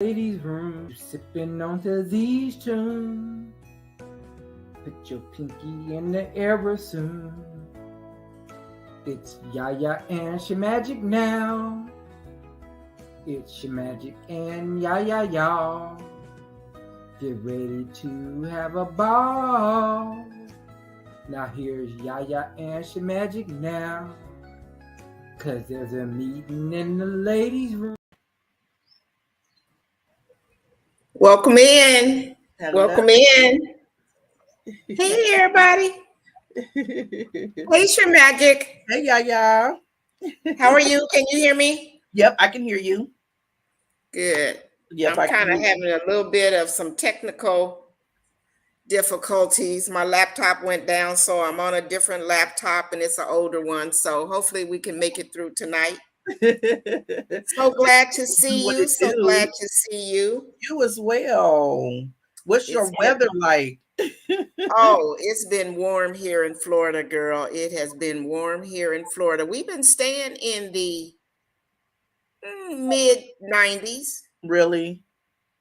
Ladies' room, sipping onto these tunes. Put your pinky in the air real soon. It's Yaya and she magic now. It's she magic and Yaya y'all. Get ready to have a ball. Now here's Yaya and she magic now. 'Cause there's a meeting in the ladies' room. Welcome in. Hello. Welcome in. Hey, everybody. Hey, Sure Magic. Hey, Yaya. How are you? Can you hear me? Yep, I can hear you. Good. Yep, I'm kind of having a little bit of some technical difficulties. My laptop went down, so I'm on a different laptop, and it's an older one. So hopefully we can make it through tonight. So glad to see you. So glad to see you. You as well. What's your weather like? Oh, it's been warm here in Florida, girl. It has been warm here in Florida. We've been staying in the mid 90s. Really?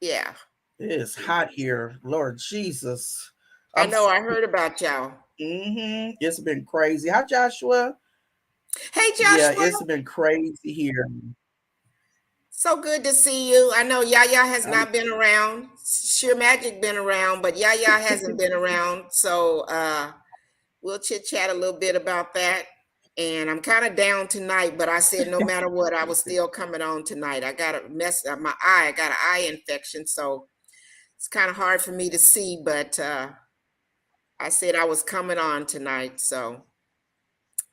Yeah. It is hot here. Lord Jesus. I know. I heard about y'all. It's been crazy. Hi, Joshua. Hey, Joshua. Yeah, it's been crazy here. So good to see you. I know Yaya has not been around. Sure Magic been around, but Yaya hasn't been around. So we'll chit chat a little bit about that. And I'm kind of down tonight, but I said no matter what, I was still coming on tonight. I got a mess up my eye. I got an eye infection, so it's kind of hard for me to see. But I said I was coming on tonight, so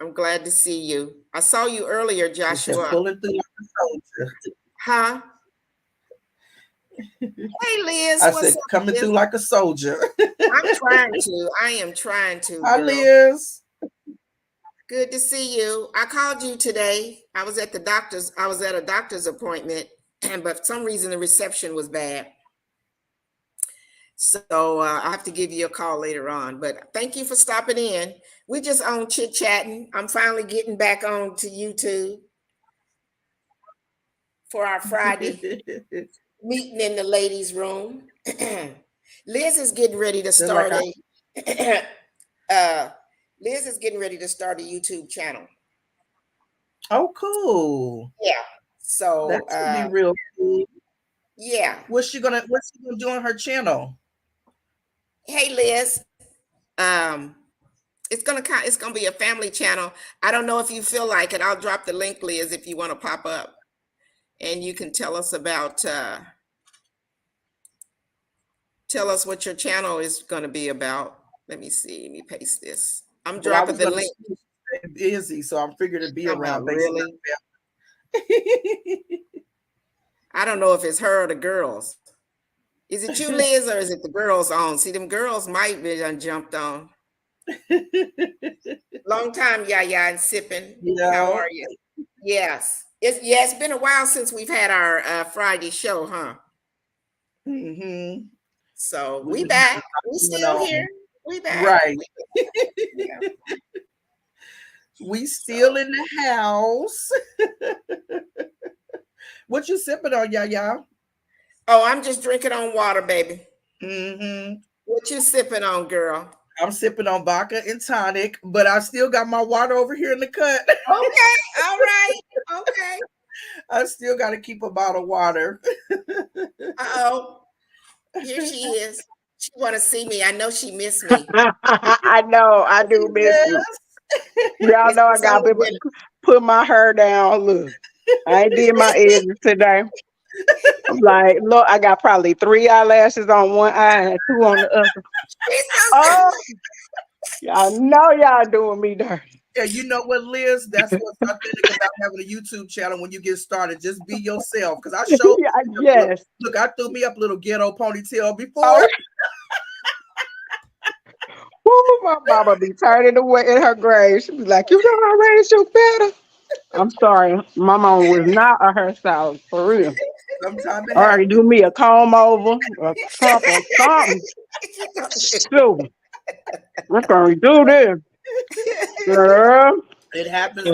I'm glad to see you. I saw you earlier, Joshua. Pulling through like a soldier. Huh? Hey, Liz. I said coming through like a soldier. I'm trying to. I am trying to. Hi, Liz. Good to see you. I called you today. I was at a doctor's appointment, but for some reason the reception was bad. So I have to give you a call later on. But thank you for stopping in. We just on chit-chatting. I'm finally getting back on to YouTube for our Friday meeting in the ladies' room. Liz is getting ready to start Liz is getting ready to start a YouTube channel. Oh, cool. Yeah. So that's gonna be real cool. Yeah. What's she gonna do on her channel? Hey, Liz. It's gonna be a family channel. I don't know if you feel like it. I'll drop the link, Liz, if you want to pop up, and you can tell us about tell us what your channel is going to be about. Let me see. Let me paste this. I'm dropping the link. Busy, so I'm figured to be around. Really? I don't know if it's her or the girls. Is it you, Liz, or is it the girls on? See, them girls might be jumped on. Long time, Yaya and Sipping. Yeah. How are you? Yes. It's been a while since we've had our Friday show, huh? So we back. We still here. We back. Right. Yeah. We still in the house. What you sipping on, Yaya? Oh, I'm just drinking on water, baby. What you sipping on, girl? I'm sipping on vodka and tonic, but I still got my water over here in the cut. Okay, all right. Okay. I still got to keep a bottle of water. Uh-oh. Here she is. She want to see me. I know she missed me. I know. I do miss you. Y'all know I got to put my hair down. Look, I ain't did my edges today. I'm like, look, I got probably 3 eyelashes on one eye and 2 on the other. Oh, y'all know y'all doing me dirty. Yeah, you know what, Liz? That's what's authentic about having a YouTube channel when you get started. Just be yourself. Because I showed yes. Look, I threw me up a little ghetto ponytail before. Oh. Woo, my mama be turning away in her grave. She be like, you know I raised you better. I'm sorry. My mama was not a hairstylist, for real. Sometimes all right, do me a comb over, a crump or something. Shoot. I'm gonna do this. Girl. It happens.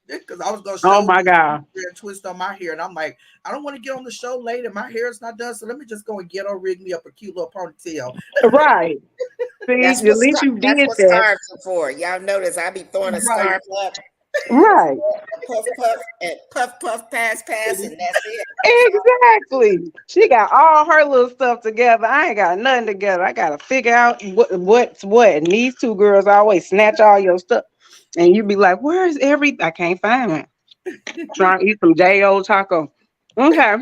because I was gonna Oh show my God. a twist on my hair, and I'm like, I don't want to get on the show late, and my hair is not done, so let me just go and ghetto rig me up a cute little ponytail. Right. See, That's at least you that's did what that. scarves are for. Y'all notice I be throwing a Right. scarf up, Right. puff puff, and puff puff, pass pass, and that's it. That's all. Exactly. She got all her little stuff together. I ain't got nothing together. I gotta figure out what's what. And these two girls always snatch all your stuff. And you be like, where's every I can't find it. Trying to eat some J.O. taco. Okay.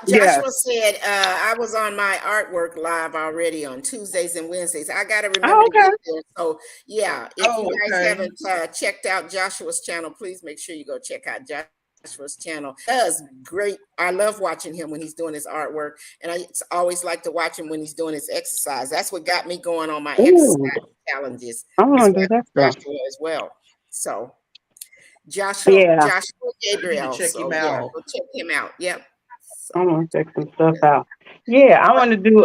Yes. Joshua said, I was on my artwork live already on Tuesdays and Wednesdays. I got to remember Oh, to get okay. there. So, yeah, if you Oh, guys okay. haven't checked out Joshua's channel, please make sure you go check out Joshua's channel. He does great. I love watching him when he's doing his artwork. And I always like to watch him when he's doing his exercise. That's what got me going on my exercise Ooh, challenges. I Is want to do watching that stuff. Joshua as well. So, Yeah, Joshua You need to Gabriel. check him So, yeah, out. go check him out. Yep. I So, want to check some stuff out. Yeah, I want to do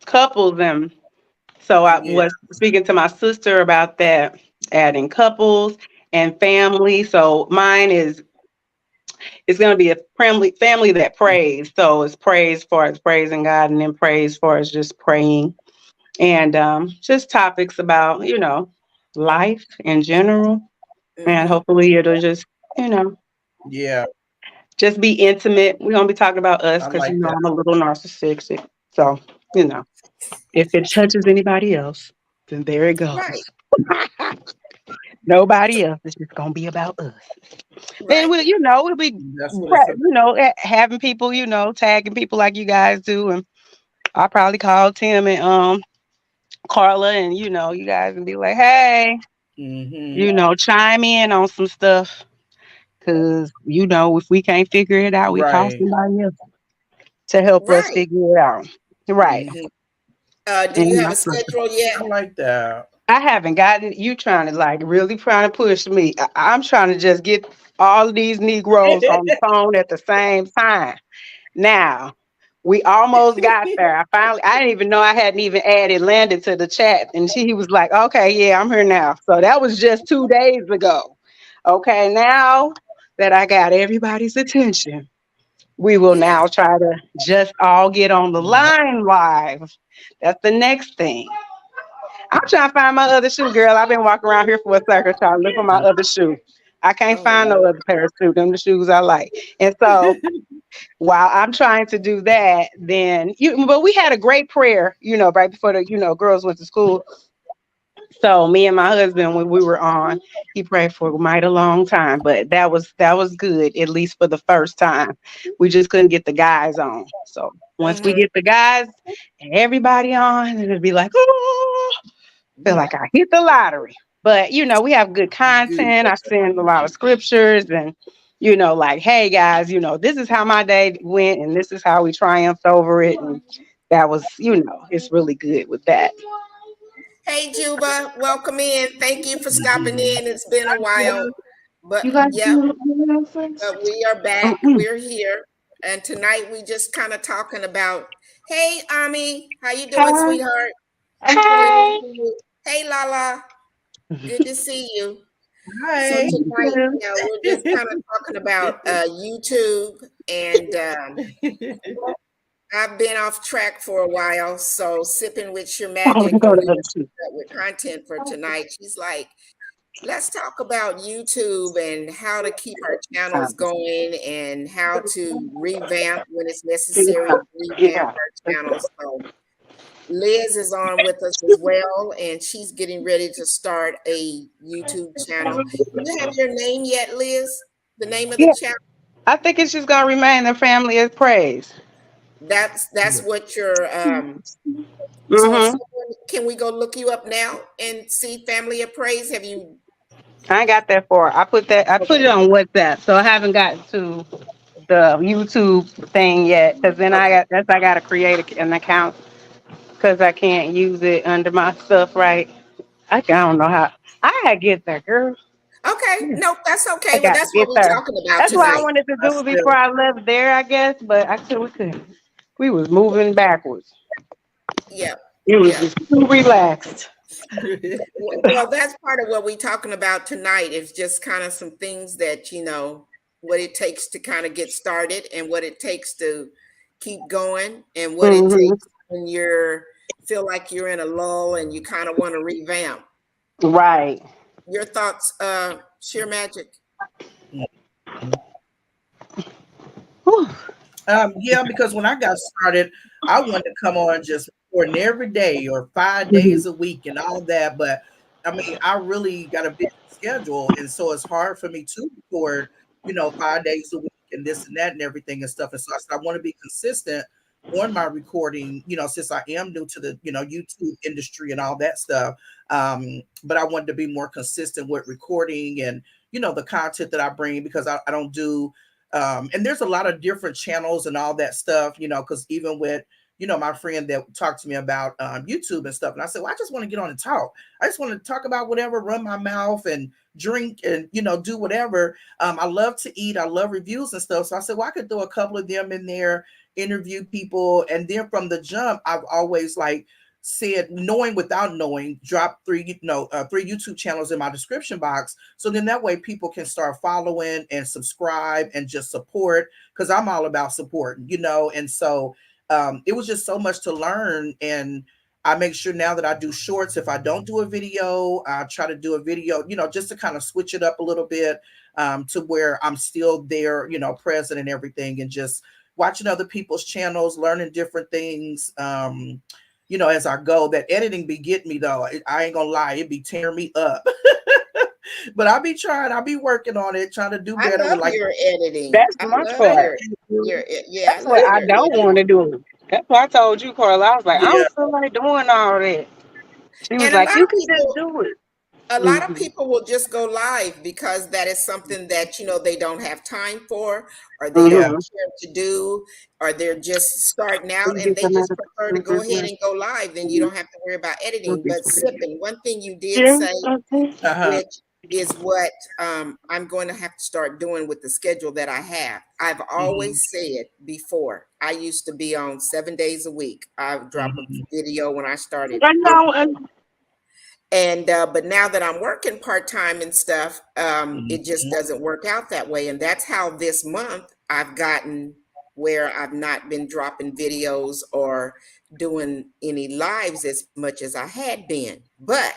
couples, and so I Yeah. was speaking to my sister about that, adding couples and family. So mine is it's going to be a family that prays. So it's praise for it's praising God, and then praise for it's just praying, and just topics about life in general, and mhm. hopefully it'll just you know Yeah. just be intimate. We're gonna be talking about us I because like that. I'm a little narcissistic. So you know, if it touches anybody else, then there it Right, goes. Nobody else. It's just gonna be about us. And right. we'll be, That's what it's about. having people, tagging people like you guys do, and I'll probably call Tim and Carla, and you guys, and be like, hey, Mm-hmm. chime in on some stuff, because if we can't figure it out, we call Right. somebody else to help us Right. figure it out. Right. Mm-hmm. Do you And have a that's what schedule yet? I like that. I haven't gotten you trying to really trying to push me. I'm trying to just get all of these Negroes on the phone at the same time. Now, we almost got there. I didn't even know I hadn't even added Landon to the chat. And he was like, okay, yeah, I'm here now. So that was just 2 days ago. Okay, now that I got everybody's attention, we will Yeah. now try to just all get on the Mhm. line live. That's the next thing. I'm trying to find my other shoe, girl. I've been walking around here for a second trying to look for my other shoe. I can't Oh find no Lord. other pair of shoes. Them the shoes I like. And so while I'm trying to do that, but we had a great prayer, right before the, girls went to school. So me and my husband, when we were on, he prayed for quite a long time, but that was good, at least for the first time. We just couldn't get the guys on. So once we Hmm. get the guys and everybody on, it'll be like, oh, feel Yeah. like I hit the lottery. But we have good Good. content. I send a lot of scriptures and like, hey guys, this is how my day went and this is how we triumphed over it. And that was, it's really good with that. Hey Juba, welcome in. Thank you for stopping in. It's been a while, but You guys yep, do it first. but we are back. Mm-mm. We're here, and tonight we just kind of talking about. Hey Ami, how you doing, Hi. sweetheart? Good to Hi. see you. Hey Lala, good to see you. So Hi. tonight, yeah, we're just kind of talking about YouTube, and I've been off track for a while. So sipping with your Oh, magic you go when to we the were two. with content for tonight, she's like, let's talk about YouTube and how to keep our channels going and how to revamp when it's necessary to revamp Yeah. our channels. So Liz is on with us as well, and she's getting ready to start a YouTube channel. Do you have your name yet, Liz? The name of the Yeah. channel? I think it's just gonna remain the family is praise. That's what your so if Mm-hmm. someone, can we go look you up now and see Family of Praise? Have you? I ain't got that far. I put Okay, it on WhatsApp, so I haven't gotten to the YouTube thing yet. Cause then okay, I gotta create an account because I can't use it under my stuff. Right? I don't know how. I gotta get there, girl. okay. No, that's I okay. Well, gotta that's what get we're there. talking about That's what I tonight. wanted to I do said, before I left there, I guess, but we couldn't. We was moving backwards. Yeah, It was yeah. just too relaxed. Well, that's part of what we're talking about tonight is just kind of some things that, what it takes to kind of get started and what it takes to keep going and what it Mm-hmm. takes when feel like you're in a lull and you kind of want to revamp. Right. Your thoughts, Sheer Magic? Whew. Yeah, because when I got started, I wanted to come on just recording every day or 5 Mhm. days a week and all that. But I mean, I really got a busy schedule, and so it's hard for me to record, 5 days a week and this and that and everything and stuff. And so I said I want to be consistent on my recording, since I am new to the YouTube industry and all that stuff. But I wanted to be more consistent with recording and the content that I bring because I don't do and there's a lot of different channels and all that stuff, because even with, my friend that talked to me about YouTube and stuff. And I said, well, I just want to get on and talk. I just want to talk about whatever, run my mouth and drink and, do whatever. I love to eat. I love reviews and stuff. So I said, well, I could throw a couple of them in there, interview people. And then from the jump, I've always said, knowing without knowing, drop three YouTube channels in my description box. So then that way people can start following and subscribe and just support, because I'm all about supporting, and so it was just so much to learn. And I make sure now that I do shorts. If I don't do a video, I try to do a video, just to kind of switch it up a little bit, to where I'm still there, present and everything, and just watching other people's channels, learning different things. As I go. That editing be getting me though. I ain't gonna lie, it be tearing me up. But I'll be trying, I'll be working on it, trying to do I better with love your editing. That's I my love part. yeah, I That's what love I your don't editing. want to do. That's why I told you, Carla. I was like, I Yeah. don't feel like doing all that. She was And a like, lot you of can just people do it. a lot of Mm-hmm. people will just go live because that is something that they don't have time for, or they don't Yeah. Mm-hmm. care to do, or they're just starting out You and get they the just medical. prefer to go ahead Mm-hmm. and go live. Then you don't have to worry about editing. But sipping, one thing you did Yeah. say, Mm-hmm. Uh-huh. which is what I'm going to have to start doing with the schedule that I have. I've Hmm. always said before, I used to be on 7 days a week. I would drop a Hmm. video when I started I know. And and but now that I'm working part-time and stuff, it just Hmm. doesn't work out that way. And that's how this month I've gotten where I've not been dropping videos or doing any lives as much as I had been. But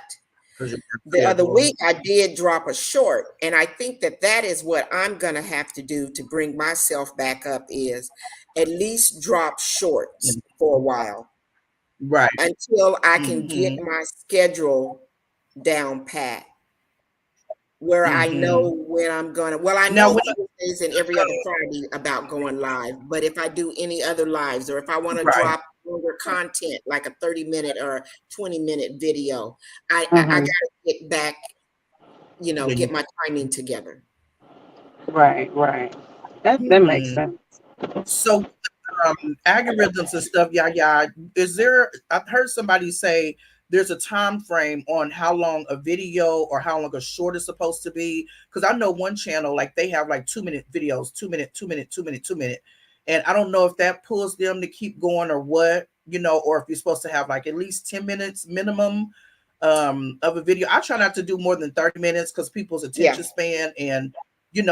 Because your the other schedule. week I did drop a short, and I think that that is what I'm gonna have to do to bring myself back up, is at least drop shorts for a while Right. until I can get Hmm. my schedule down pat, where I Hmm. know when I'm gonna, well, I Now know when Thursdays and every other Friday about going live, but if I do any other lives, or if I want to right. drop longer content like a 30-minute or 20-minute video, I mm-hmm. gotta get back, Then get you my timing together. Right, right. That makes hmm. sense. So algorithms and stuff, yeah. Is there, I've heard somebody say there's a time frame on how long a video or how long a short is supposed to be. Because I know one channel, like they have like 2 minute videos, 2 minute, 2 minute, 2 minute, 2 minute. And I don't know if that pulls them to keep going or what, or if you're supposed to have like at least 10 minutes minimum of a video. I try not to do more than 30 minutes because people's Yeah. attention span and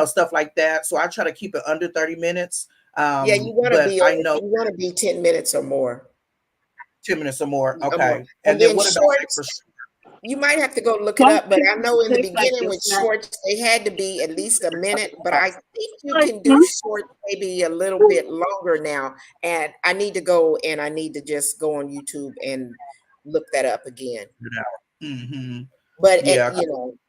stuff like that. So I try to keep it under 30 minutes. Yeah, you want to But be I know you want to be 10 minutes or more. 2 minutes or more. Or more. Okay. And And then then what about like for shorts, you might have to go look it Some up, but I people know in the take like beginning this. with shorts, they had to be at least a minute, but I think you Like, can do shorts maybe a little bit longer now. And I need to go and I need to just go on YouTube and look that up again. hmm. But Yeah.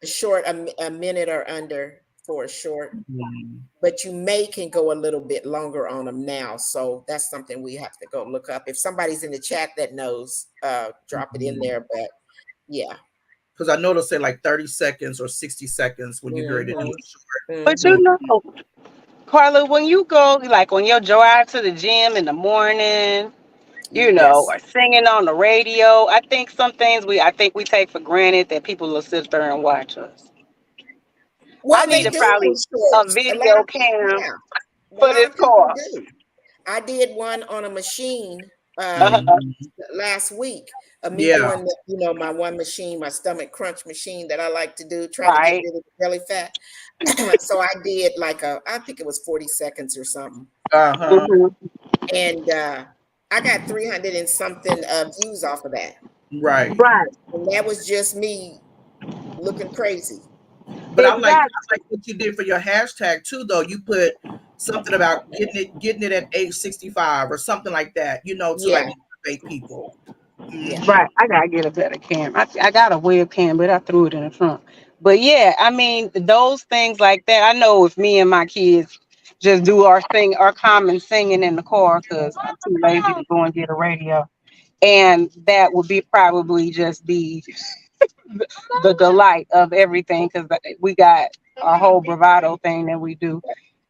a short, a minute or under for a short, Mhm. but you can go a little bit longer on them now. So that's something we have to go look up. If somebody's in the chat that knows, drop it in there. But yeah. Because I know they'll say like 30 seconds or 60 seconds when you're ready to do Hmm. a short. but Hmm. you know, Carla, when you go, like when you drive to the gym in the morning, Yes. or singing on the radio, I think some things I think we take for granted that people will sit there and watch us. I Well, need they to do on probably a shorts. A lot video of people, cam yeah, a for lot this of people car. do. I did one on a machine. last week of me Yeah. doing, my one machine, my stomach crunch machine that I like to do, trying to get Right. rid of the belly fat. So I did I think it was 40 seconds or something. Uh-huh. And I got 300 and something views off of that. Right. Right. And that was just me looking crazy. But I like Exactly. what you did for your hashtag too, though. You put something about getting it at age 65 or something like that, to like Yeah, motivate people. yeah, Right. I gotta get a better cam. I got a webcam, but I threw it in the trunk. But yeah, I mean, those things like that. I know if me and my kids just do our common singing in the car, because I'm too lazy to go and get a radio. And that would be probably just the delight of everything, because we got our whole bravado thing that we do.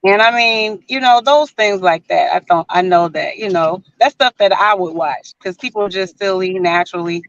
And I mean, those things like that. I know that, that's stuff that I would watch, because people just silly naturally,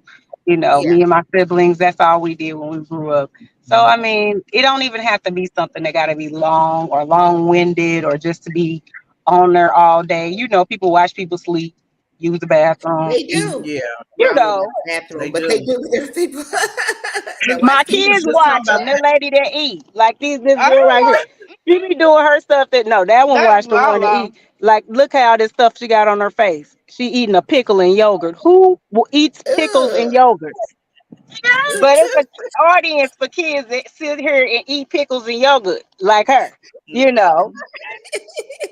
yeah. me and my siblings, that's all we did when we grew up. So, I mean, it don't even have to be something that got to be long or long winded or just to be on there all day. People watch people sleep, use the bathroom, They eat, do. Yeah, you Well, in the know. they bathroom, but they do. do. There's people that My watch We people. was kids just talking watch about them. The lady that eat, like this I girl right here. watch She be doing her stuff that no, that one that's watch the one that Lala. eat. Like, look how this stuff she got on her face. She eating a pickle and yogurt. Who eats pickles and Ugh, yogurt? But it's ugh. an audience for kids that sit here and eat pickles and yogurt like her. You know.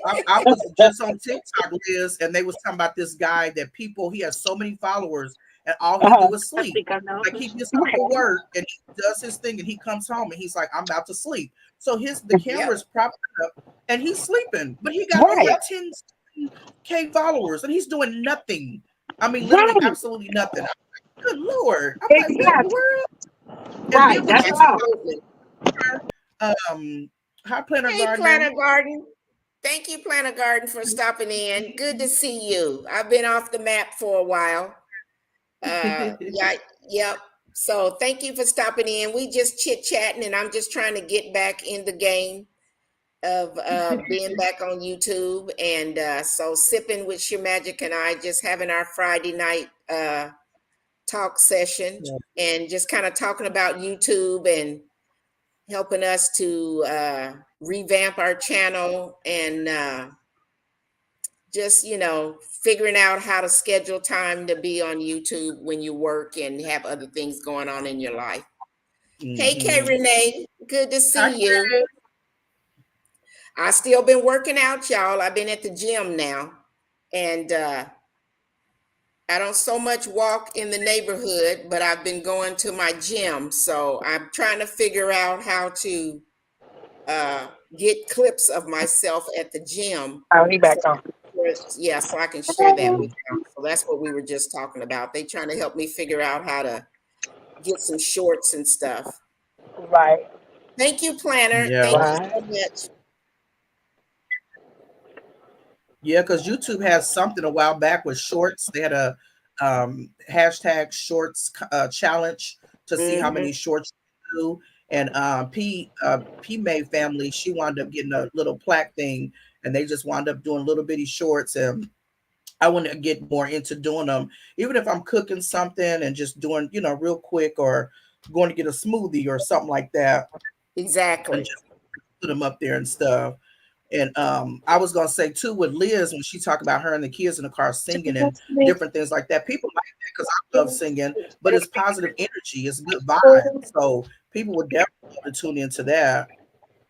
I was just on TikTok, Liz, and they was talking about this guy that he has so many followers, and all he Uh-huh. do is sleep. Like he gets off Right. of work and he does his thing, and he comes home and he's like, "I'm about to sleep." So the camera Yep, is propped up, and he's sleeping, but he got over Right. yep. 10K followers, and he's doing nothing. I mean, literally, Right. absolutely nothing. I'm like, good Lord! I'm like, what in the Exactly. world? And Right. then when That's you talk all. Absolutely. about High Planner Hey, Gardener, Planner Garden. Thank you, Planner Garden, for stopping in. Good to see you. I've been off the map for a while. Yeah, yep. So thank you for stopping in. We just chit chatting, and I'm just trying to get back in the game of being back on YouTube. And so sipping with Sheer Magic and I just having our Friday night talk session and just kind of talking about YouTube and helping us to revamp our channel and just figuring out how to schedule time to be on YouTube when you work and have other things going on in your life. Hey, Kay Mhm. Renee, good to Hi, see you. Chris. I still been working out, y'all. I've been at the gym now, and I don't so much walk in the neighborhood, but I've been going to my gym. So I'm trying to figure out how to get clips of myself at the gym. Oh, he back on. Yeah, so I can share that with them. So that's what we were just talking about. They trying to help me figure out how to get some shorts and stuff. Right. Thank you, Planner. Yeah. Thank you Right. so much. Yeah, because YouTube has something a while back with shorts. They had a hashtag shorts challenge to see how Mhm. many shorts you do. And P May family, she wound up getting a little plaque thing, and they just wound up doing little bitty shorts. And I want to get more into doing them, even if I'm cooking something and just doing, real quick, or going to get a smoothie or something like that, and Exactly. just put them up there and stuff. And I was gonna say too with Liz when she talked about her and the kids in the car singing and different things like that. People like that because I love singing, but it's positive energy, it's good vibe. So people would definitely love to tune into that.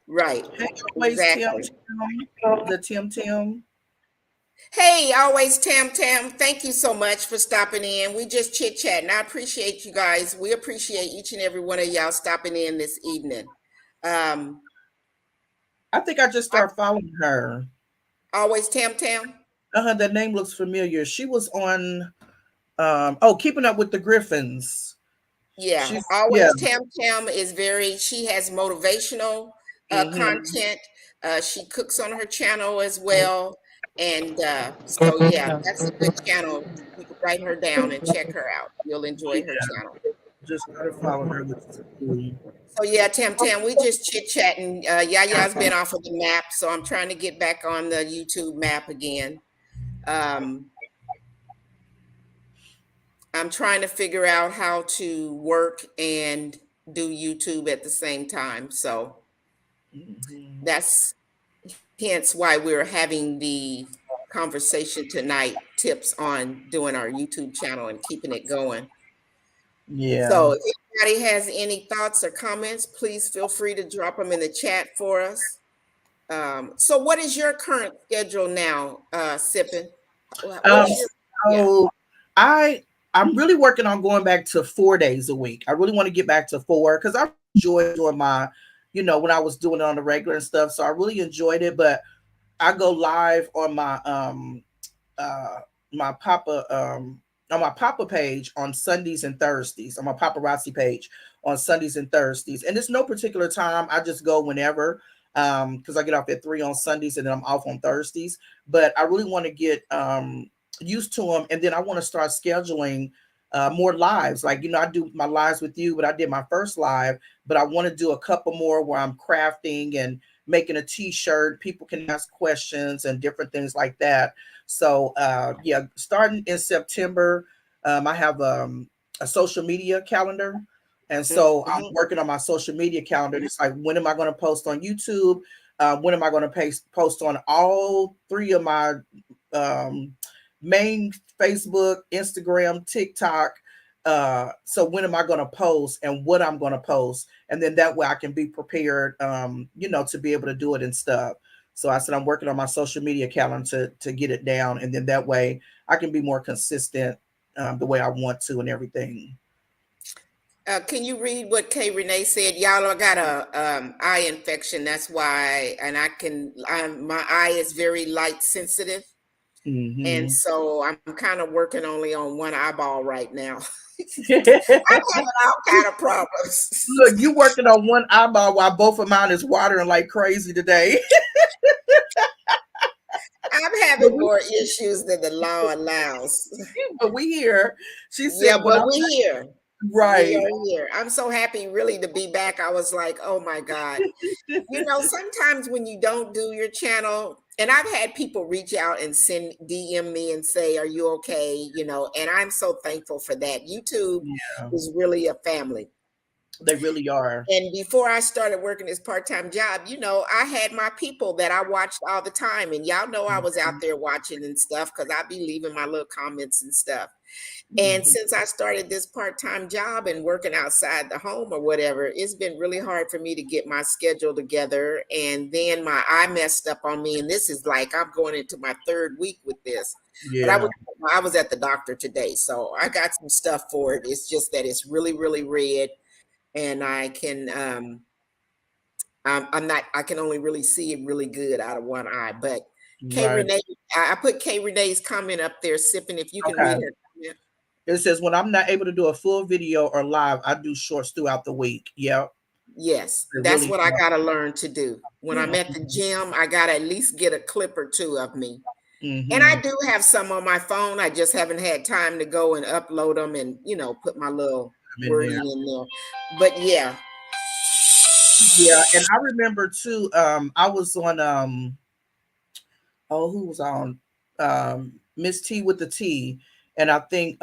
Right. Hey, always Exactly. Tim. Hey, always Tam Tam. Thank you so much for stopping in. We just chit chatting. I appreciate you guys. We appreciate each and every one of y'all stopping in this evening. Um, I think I just started following her. always Tam Tam. That name looks familiar. She was on Keeping Up with the Griffins. Yeah, She's yeah. always Tam Tam is she has motivational Hmm. content. She cooks on her channel as well. And so, yeah, that's a good channel. You can write her down and check her out. You'll enjoy her Yeah, channel. just started following her, which is cool. So, yeah, Tam Tam, we just chit chatting. Yaya's been off of the map, so I'm trying to get back on the YouTube map again. Um, I'm trying to figure out how to work and do YouTube at the same time. So that's hence why we're having the conversation tonight, tips on doing our YouTube channel and keeping it going. Yeah. So if anybody has any thoughts or comments, please feel free to drop them in the chat for us. So what is your current schedule now, Sippin? What is your, So I'm really working on going back to 4 days a week. I really want to get back to 4 because I enjoyed doing my, when I was doing it on the regular and stuff. So I really enjoyed it. But I go live on my my Papa on my Papa page on Sundays and Thursdays, on my paparazzi page on Sundays and Thursdays. And it's no particular time. I just go whenever because I get off at 3 on Sundays and then I'm off on Thursdays. But I really want to get used to them, and then I want to start scheduling more lives. Like, I do my lives with you, but I did my first live, but I want to do a couple more where I'm crafting and making a t-shirt. People can ask questions and different things like that. So yeah, starting in September, I have a social media calendar. And so I'm working on my social media calendar. It's like, when am I going to post on YouTube? When am I going to post on all 3 of my main Facebook, Instagram, TikTok? So when am I going to post and what I'm going to post? And then that way I can be prepared, to be able to do it and stuff. So I said, I'm working on my social media calendar to get it down. And then that way I can be more consistent the way I want to and everything. can you read what Kay Renee said? Y'all, I got a eye infection. That's why, and my eye is very light sensitive. Mm-hmm. And so I'm kind of working only on one eyeball right now. I'm having all kind of problems. Look, you working on one eyeball while both of mine is watering like crazy today. I'm having more issues than the law allows. But we here. She said, yeah, but we're here. Right. We are here. I'm so happy really to be back. I was like, oh my God. Sometimes when you don't do your channel, and I've had people reach out and DM me and say, are you okay? And I'm so thankful for that. YouTube is really a family. They really are. And before I started working this part-time job, I had my people that I watched all the time. And y'all know I was out there watching and stuff because I'd be leaving my little comments and stuff. And since I started this part-time job and working outside the home or whatever, it's been really hard for me to get my schedule together. And then my eye messed up on me. And this is like, I'm going into my 3rd week with this. Yeah. But I was at the doctor today, so I got some stuff for it. It's just that it's really, really red. And I can, I can only really see it really good out of one eye. But Kay Renee, I put Kay Renee's comment up there, Sipping, if you can read her comment. It says, when I'm not able to do a full video or live, I do shorts throughout the week. Yep. Yes, that's what I got to learn to do. When I'm at the gym, I got to at least get a clip or 2 of me. And I do have some on my phone. I just haven't had time to go and upload them and, put my little wording in there. But yeah. Yeah, and I remember too, I was on, who was on? Miss T with the T. And I think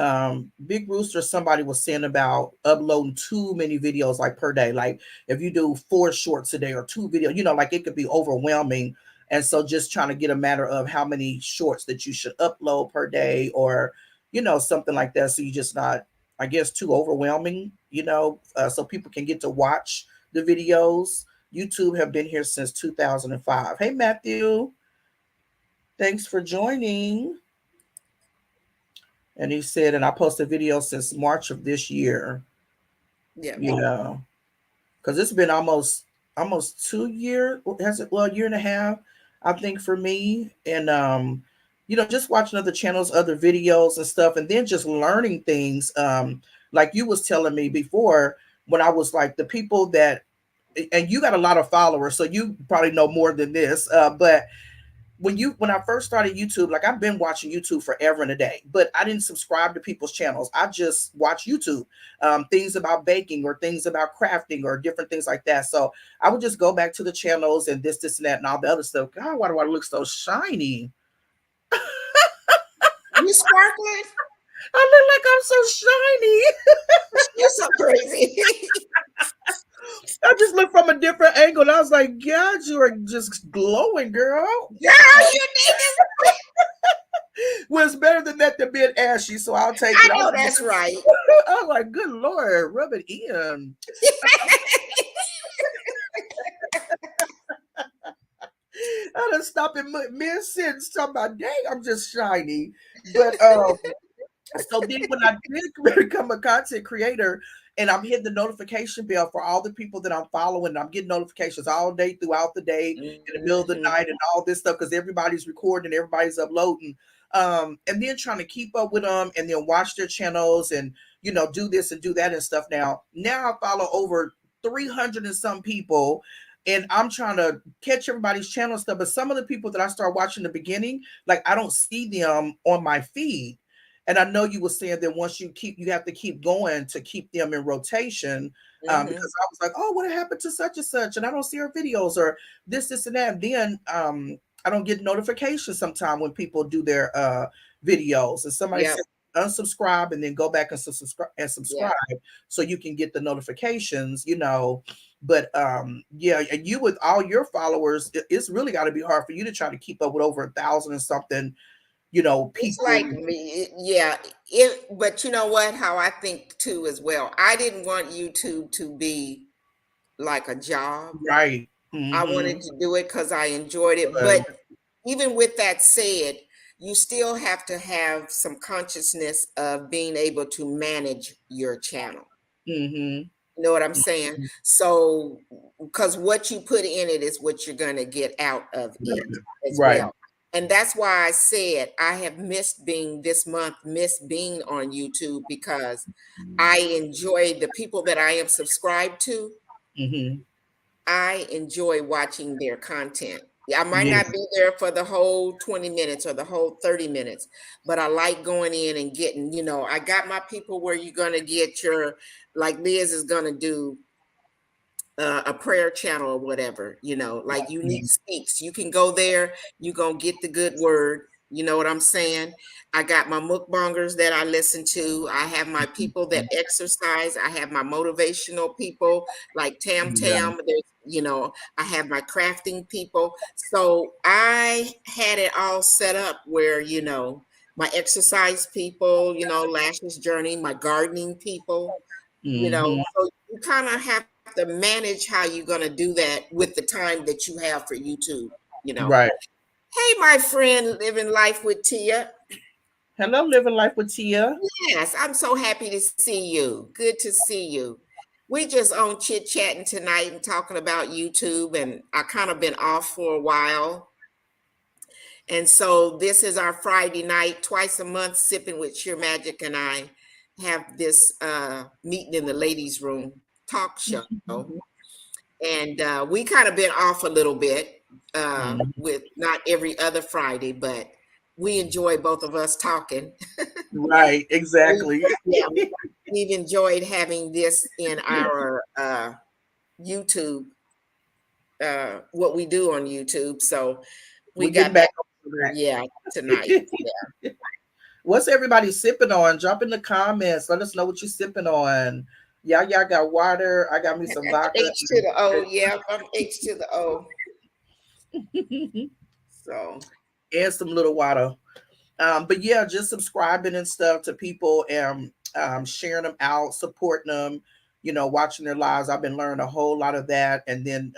Big Rooster, somebody was saying about uploading too many videos like per day. Like if you do 4 shorts a day or 2 videos, like it could be overwhelming. And so just trying to get a matter of how many shorts that you should upload per day or, something like that. So you're just not, I guess, too overwhelming, so people can get to watch the videos. YouTube have been here since 2005. Hey, Matthew. Thanks for joining. And he said, and I posted video since March of this year. Yeah. Because it's been almost 2 years. Has it? Well, a year and a half, I think, for me. And, just watching other channels, other videos and stuff, and then just learning things. Like you was telling me before when I was like the people that, and you got a lot of followers, so you probably know more than this. But when I first started YouTube, like I've been watching YouTube forever and a day, but I didn't subscribe to people's channels. I just watch YouTube, things about baking or things about crafting or different things like that. So I would just go back to the channels and this and that and all the other stuff. God, why do I look so shiny? You sparkling? I look like I'm so shiny. You're so crazy. I just looked from a different angle and I was like, God, you are just glowing, girl. Girl, you need this. Well, it's better than that than being ashy, so I'll take I it. know that's right. I was like, good Lord, rub it in. I done stopped in mid-sentence talking about, dang, I'm just shiny. But so then when I did become a content creator and I'm hitting the notification bell for all the people that I'm following, I'm getting notifications all day throughout the day, in the middle of the night and all this stuff because everybody's recording, everybody's uploading. And then trying to keep up with them and then watch their channels and do this and do that and stuff. Now I follow over 300 and some people and I'm trying to catch everybody's channel stuff. But some of the people that I start watching in the beginning, like I don't see them on my feed. And I know you were saying that once you have to keep going to keep them in rotation. Because I was like, oh, what happened to such and such? And I don't see her videos or this, and that. And then I don't get notifications sometimes when people do their videos. And somebody said unsubscribe and then go back and subscribe so you can get the notifications, But and you with all your followers, it's really got to be hard for you to try to keep up with over 1,000 and something people. It's like me, but you know what? How I think too as well. I didn't want YouTube to be like a job. Right. I wanted to do it because I enjoyed it. But even with that said, you still have to have some consciousness of being able to manage your channel. You know what I'm saying? So, because what you put in it is what you're going to get out of it as well. And that's why I said I have missed being on YouTube because I enjoy the people that I am subscribed to. I enjoy watching their content. I might not be there for the whole 20 minutes or the whole 30 minutes, but I like going in and getting, I got my people where you're going to get like Liz is going to do a prayer channel or whatever, like Unique Speaks. You can go there, you're going to get the good word. You know what I'm saying? I got my mukbangers that I listen to. I have my people that exercise. I have my motivational people like Tam. I have my crafting people. So I had it all set up where, my exercise people, Lashes Journey, my gardening people, so you kind of have to manage how you're going to do that with the time that you have for YouTube, Right. Hey, my friend, Living Life with Tia. Hello, Living Life with Tia. Yes, I'm so happy to see you. Good to see you. We just on chit-chatting tonight and talking about YouTube, and I kind of been off for a while. And so this is our Friday night, twice a month, Sipping with Sheer Magic, and I have this meeting in the ladies' room talk show. And we kind of been off a little bit with not every other Friday, but we enjoy both of us talking. Right, exactly. We've enjoyed having this in our YouTube, what we do on YouTube. So we got back tonight. What's everybody sipping on? Drop in the comments. Let us know what you're sipping on. Y'all got water. I got me some vodka. H to the O. Yeah, I'm H to the O. So, and some little water. But yeah, just subscribing and stuff to people and sharing them out, supporting them, watching their lives. I've been learning a whole lot of that. And then,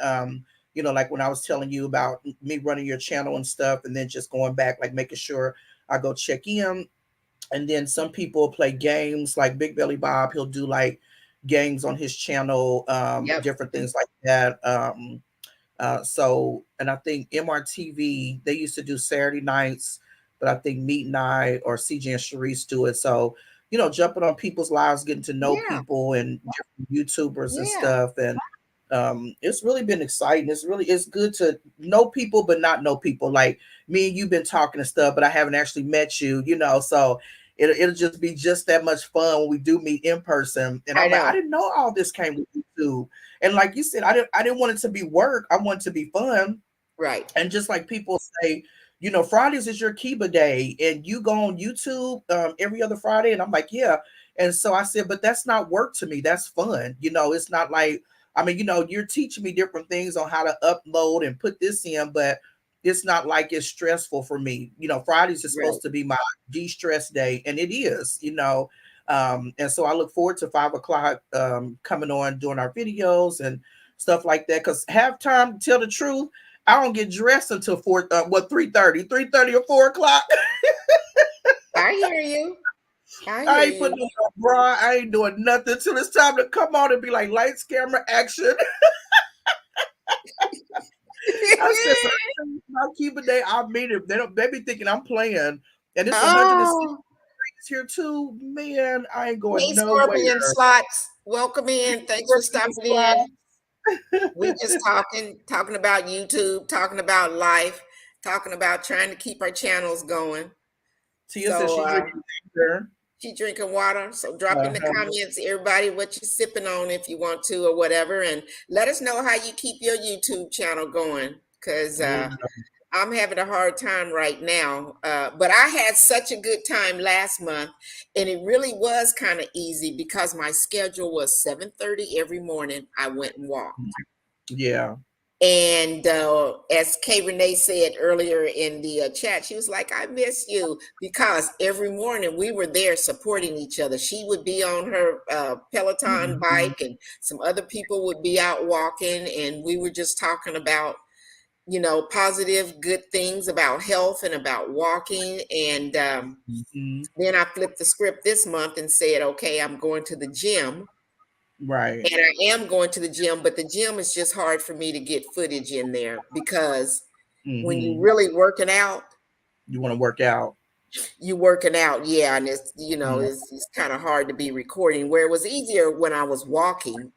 like when I was telling you about me running your channel and stuff, and then just going back, like making sure I go check in. And then some people play games like Big Belly Bob. He'll do like games on his channel, different things like that. And I think MRTV, they used to do Saturday nights, but I think Meet Night or CJ and Sharice do it. So, jumping on people's lives, getting to know people and different YouTubers and stuff. And it's really been exciting. It's good to know people, but not know people. Like me and you've been talking and stuff, but I haven't actually met you, so it'll just be just that much fun when we do meet in person. And I'm like, I didn't know all this came with YouTube. And like you said, I didn't want it to be work. I want it to be fun. Right. And just like people say, you know, Fridays is your Kiba day, and you go on YouTube every other Friday. And I'm like, yeah. And so I said, but that's not work to me. That's fun. You know, it's not like, I mean, you know, you're teaching me different things on how to upload and put this in, but it's not like it's stressful for me. You know, Fridays is Right. supposed to be my de-stress day, and it is, you know. And so I look forward to 5 o'clock coming on doing our videos and stuff like that. Because halftime, to tell the truth, I don't get dressed until 3:30 or 4 o'clock. I hear you. I I hear ain't putting you. on a bra. I ain't doing nothing till it's time to come on and be like lights, camera, action. I said, so my Cuba day, I mean it. They be thinking I'm playing, and it's 106 Oh, degrees here too. Man, I ain't going hey, nowhere. Scorpion Slots. Welcome in. Thanks for stopping in. We just talking about YouTube, talking about life, talking about trying to keep our channels going. Tia says So she drinking water. she drinking water. So drop in the Uh-huh. comments, everybody, what you sipping on if you want to or whatever, and let us know how you keep your YouTube channel going. Cause Yeah. I'm having a hard time right now. But I had such a good time last month, and it really was kind of easy because my schedule was 7:30 every morning. I went and walked. Yeah. And as Kay Renee said earlier in the chat, she was like, I miss you because every morning we were there supporting each other. She would be on her Peloton Mhm. bike, and some other people would be out walking. And we were just talking about, you know, positive, good things about health and about walking. And Mhm. then I flipped the script this month and said, okay, I'm going to the gym. Right. And I am going to the gym, but the gym is just hard for me to get footage in there because when you're Hmm. really working out, You want to work out. you working out, yeah, and it's, you know, Mhm. it's kind of hard to be recording. Where it was easier when I was walking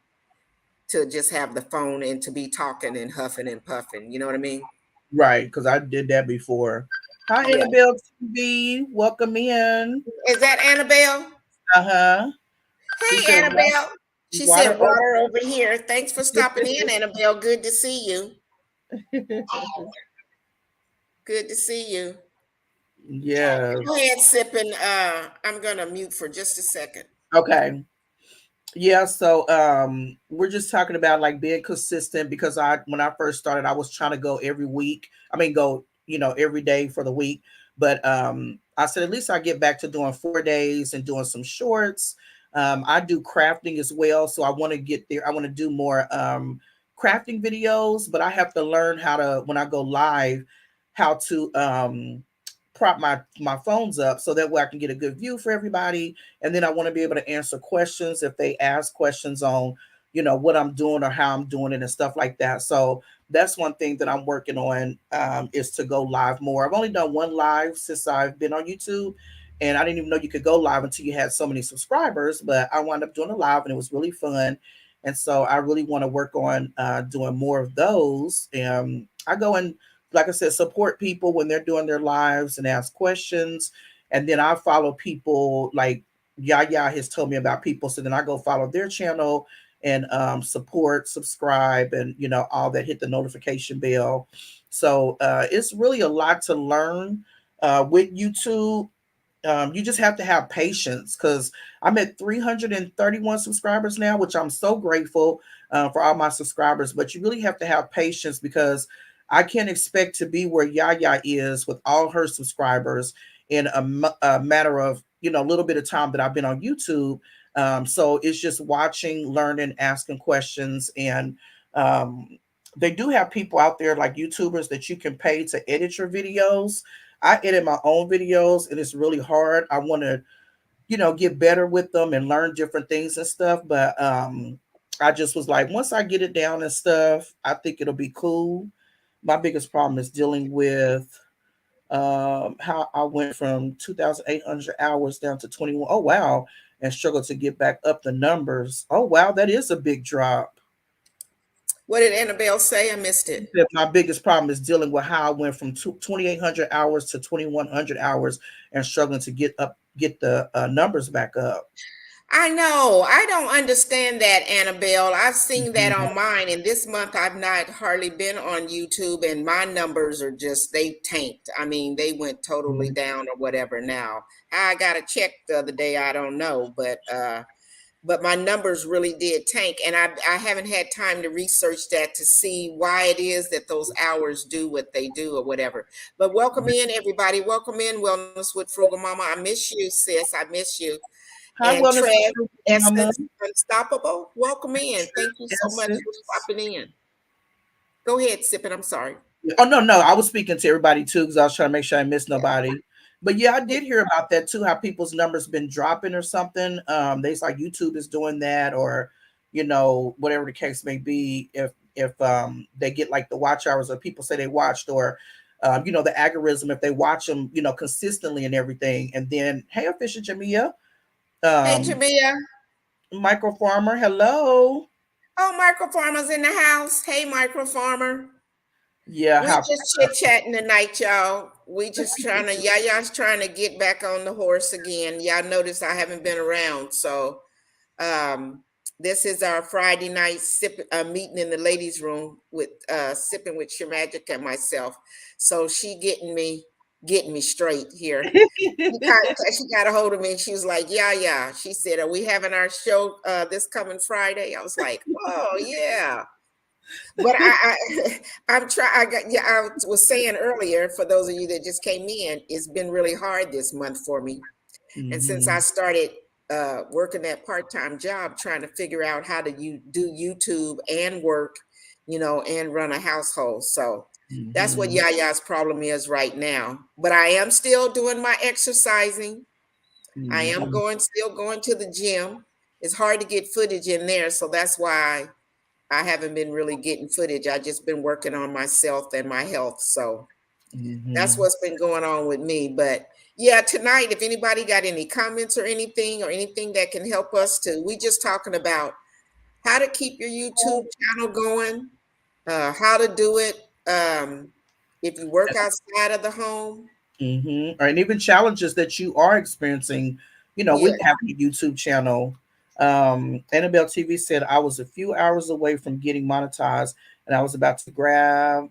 to just have the phone and to be talking and huffing and puffing. You know what I mean? Right, because I did that before. Hi, Yeah. Annabelle TV. Welcome in. Is that Annabelle? Uh-huh. She Hey, said Annabelle. She water said over. water over here. Thanks for stopping in, Annabelle. Good to see you. Good to see you. Yes. Go ahead, sipping. I'm gonna mute for just a second. Okay. Yeah, so we're just talking about like being consistent because I when I first started I was trying to go every week. I mean go, you know, every day for the week. But I said at least I get back to doing 4 days and doing some shorts. I do crafting as well, so I want to get there. I want to do more crafting videos, but I have to learn how to when I go live how to prop my phones up so that way I can get a good view for everybody, and then I want to be able to answer questions if they ask questions on, you know, what I'm doing or how I'm doing it and stuff like that. So that's one thing that I'm working on, is to go live more. I've only done one live since I've been on YouTube, and I didn't even know you could go live until you had so many subscribers. But I wound up doing a live, and it was really fun. And so I really want to work on doing more of those. And I go and, like I said, support people when they're doing their lives and ask questions. And then I follow people like Yaya has told me about people. So then I go follow their channel and support, subscribe, and you know, all that, hit the notification bell. So it's really a lot to learn with YouTube. You just have to have patience because I'm at 331 subscribers now, which I'm so grateful for all my subscribers. But you really have to have patience because I can't expect to be where Yaya is with all her subscribers in a matter of, you know, a little bit of time that I've been on YouTube. So it's just watching, learning, asking questions, and um, they do have people out there like YouTubers that you can pay to edit your videos. I edit my own videos and it's really hard. I want to, you know, get better with them and learn different things and stuff. But I just was like, once I get it down and stuff, I think it'll be cool. My biggest problem is dealing with how I went from 2,800 hours down to 21. Oh, wow. And struggle to get back up the numbers. Oh, wow. That is a big drop. What did Annabelle say? I missed it. My biggest problem is dealing with how I went from 2,800 hours to 2,100 hours and struggling to get the numbers back up. I know. I don't understand that, Annabelle. I've seen that Mhm. on mine, and this month I've not hardly been on YouTube, and my numbers are just they tanked. I mean, they went totally down or whatever now. I got a check the other day, I don't know, but my numbers really did tank, and I haven't had time to research that to see why it is that those hours do what they do or whatever. But welcome in, everybody. Welcome in, Wellness with Frugal Mama. I miss you, sis. I miss you. Hi, And Wellness Trev, Mama. Essence Unstoppable, welcome in. Thank you so much for Essence. stopping in. Go ahead, Sippin. I'm sorry. Oh no, I was speaking to everybody too because I was trying to make sure I missed nobody. But yeah, I did hear about that too. How people's numbers been dropping or something. They like YouTube is doing that, or whatever the case may be. If they get like the watch hours, or people say they watched, or the algorithm if they watch them consistently and everything. And then hey, Official Jamia, Hey, um, Jamia. Micro Farmer, hello. Oh, Micro Farmer's in the house. Hey, Micro Farmer. Yeah, We how just chit chatting tonight, y'all. We just trying to, Yaya's trying to get back on the horse again. Y'all notice I haven't been around. So this is our Friday night meeting in the ladies' room with sipping with Your Magic and myself. So she getting me straight here. She got a hold of me and she was like, yeah. She said, are we having our show this coming Friday? I was like, oh yeah. But I'm trying. I was saying earlier, for those of you that just came in, it's been really hard this month for me. And since I Mhm. started working that part-time job, trying to figure out how to do YouTube and work, and run a household. So that's what Mhm. Yaya's problem is right now. But I am still doing my exercising. I am Mhm. still going to the gym. It's hard to get footage in there, so that's why I haven't been really getting footage. I just been working on myself and my health. So that's Mhm. what's been going on with me. But yeah, tonight, if anybody got any comments or anything that can help us we just talking about how to keep your YouTube channel going, how to do it. If you work outside of the home. Mhm. And even challenges that you are experiencing, Yeah. with having a YouTube channel. Annabelle TV said I was a few hours away from getting monetized, and I was about to grab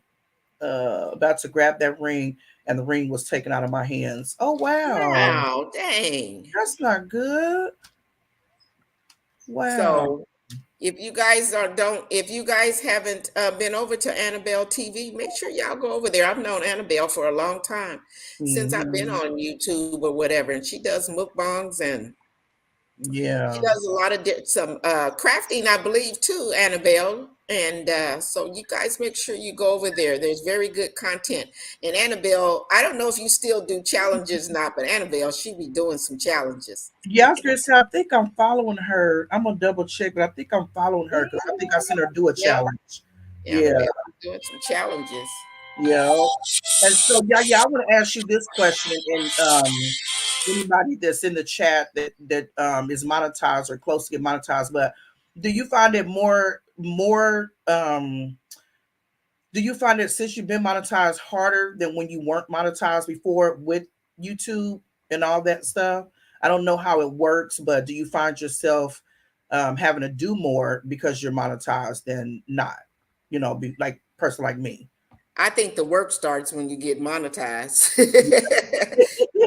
that ring, and the ring was taken out of my hands. Oh wow, Wow, dang. that's not good. Wow. So if you guys if you guys haven't been over to Annabelle TV, make sure y'all go over there. I've known Annabelle for a long time, since I've been Mhm. on YouTube or whatever, and she does mukbangs and she Yeah. does a lot of some crafting, I believe, too, Annabelle. And so you guys make sure you go over there. There's very good content. And Annabelle, I don't know if you still do challenges or not, but Annabelle, she be doing some challenges. Yeah, I was gonna say I think I'm following her. I'm gonna double check, but I think I'm following her because I think I seen her do a Yep, challenge. Yeah, Annabelle be doing some challenges. yeah. And so, yeah, I want to ask you this question, and anybody that's in the chat that is monetized or close to get monetized, but do you find it do you find it since you've been monetized harder than when you weren't monetized before with YouTube and all that stuff? I don't know how it works, but do you find yourself having to do more because you're monetized than not? Be like person like me. I think the work starts when you get monetized.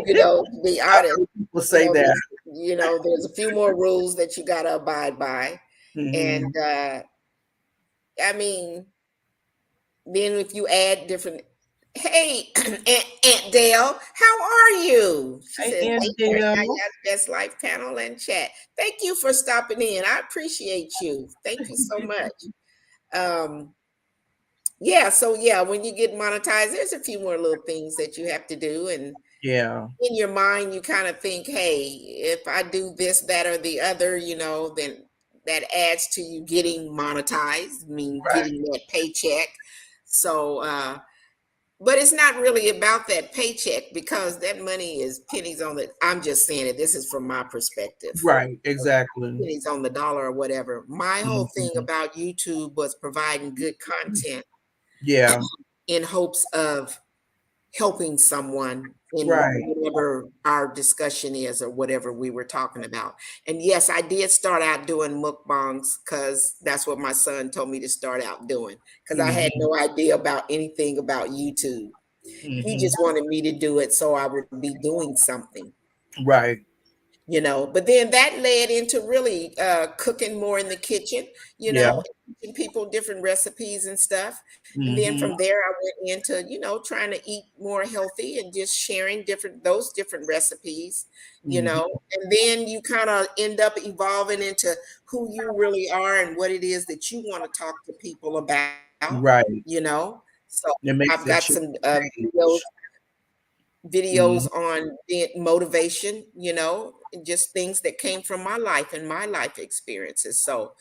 Yeah. To be I've honest, heard people say that. there's a few more rules that you got to abide by. And Hmm. I mean, then if you add different, hey, Aunt Dale, how are you? She Hey, says, hey, and there, Yaya's Best Life panel and chat. Thank you for stopping in. I appreciate you. Thank you so much. Um, yeah, so yeah, when you get monetized, there's a few more little things that you have to do. And yeah, in your mind, you kind of think, hey, if I do this, that, or the other, then that adds to you getting monetized, I mean, right, getting that paycheck. So, but it's not really about that paycheck because that money is pennies on the, I'm just saying it. This is from my perspective. right, exactly. Pennies on the dollar or whatever. My whole thing Mhm. about YouTube was providing good content Yeah, in hopes of helping someone in Right. whatever our discussion is or whatever we were talking about. And yes, I did start out doing mukbangs because that's what my son told me to start out doing, because I had no idea about anything about YouTube. He just wanted me to do it so I would be doing something. Right. But then that led into really cooking more in the kitchen, Yeah. teaching people different recipes and stuff. And then Mm-hmm. from there, I went into, trying to eat more healthy and just sharing those different recipes, Mm-hmm. and then you kind of end up evolving into who you really are and what it is that you want to talk to people about, Right. So It makes I've that got change. some videos on motivation, and just things that came from my life and my life experiences. So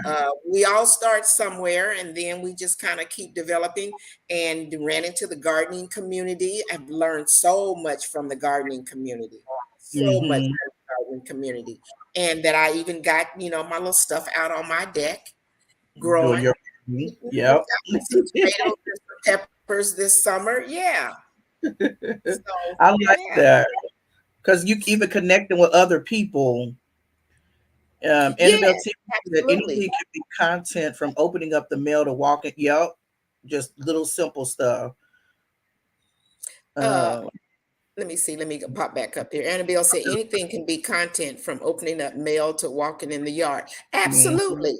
Right. we all start somewhere and then we just kind of keep developing, and ran into the gardening community. I've learned so much from the gardening community, so much Mm-hmm. from the gardening community. And that I even got, my little stuff out on my deck Doing growing. your Got yep. some tomatoes and some peppers this summer. Yeah. So I like yeah. that because you even connecting with other people. Annabelle Yes, TV said absolutely. anything can be content from opening up the mail to walking. Yep, just little simple stuff. Uh, Uh, let me see. Let me pop back up here. Annabelle said anything can be content from opening up mail to walking in the yard. mhm. Absolutely.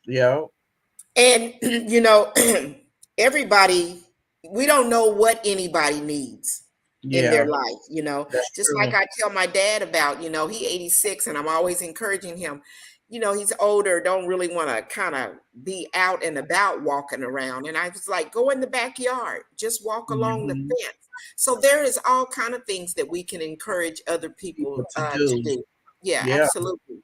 Yep. And everybody, we don't know what anybody needs in their Yeah, life. that's Just like true. I tell my dad about, he 86 and I'm always encouraging him. He's older, don't really want to kind of be out and about walking around. And I was like, go in the backyard, just walk along the Mhm. fence. So there is all kind of things that we can encourage other people People to to do. do. Yeah, Yeah, absolutely.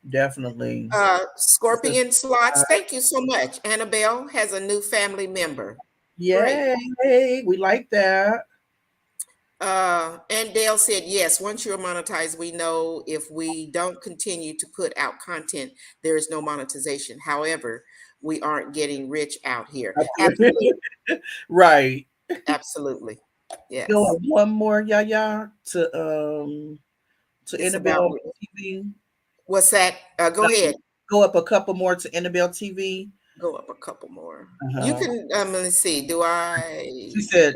definitely. This is Scorpion Slots, thank you so much. Annabelle has a new family member. Great. yay. We like that. And Dale said, yes, once you're monetized, we know if we don't continue to put out content, there is no monetization. However, we aren't getting rich out here. Absolutely. Right. Absolutely. Go Yes. on one more, Yaya, to It's about, Annabelle TV. what's that? Go ahead. Go up a couple more to Annabelle TV. Go up a couple more. You Uh-huh. can, let's see. Do I? She said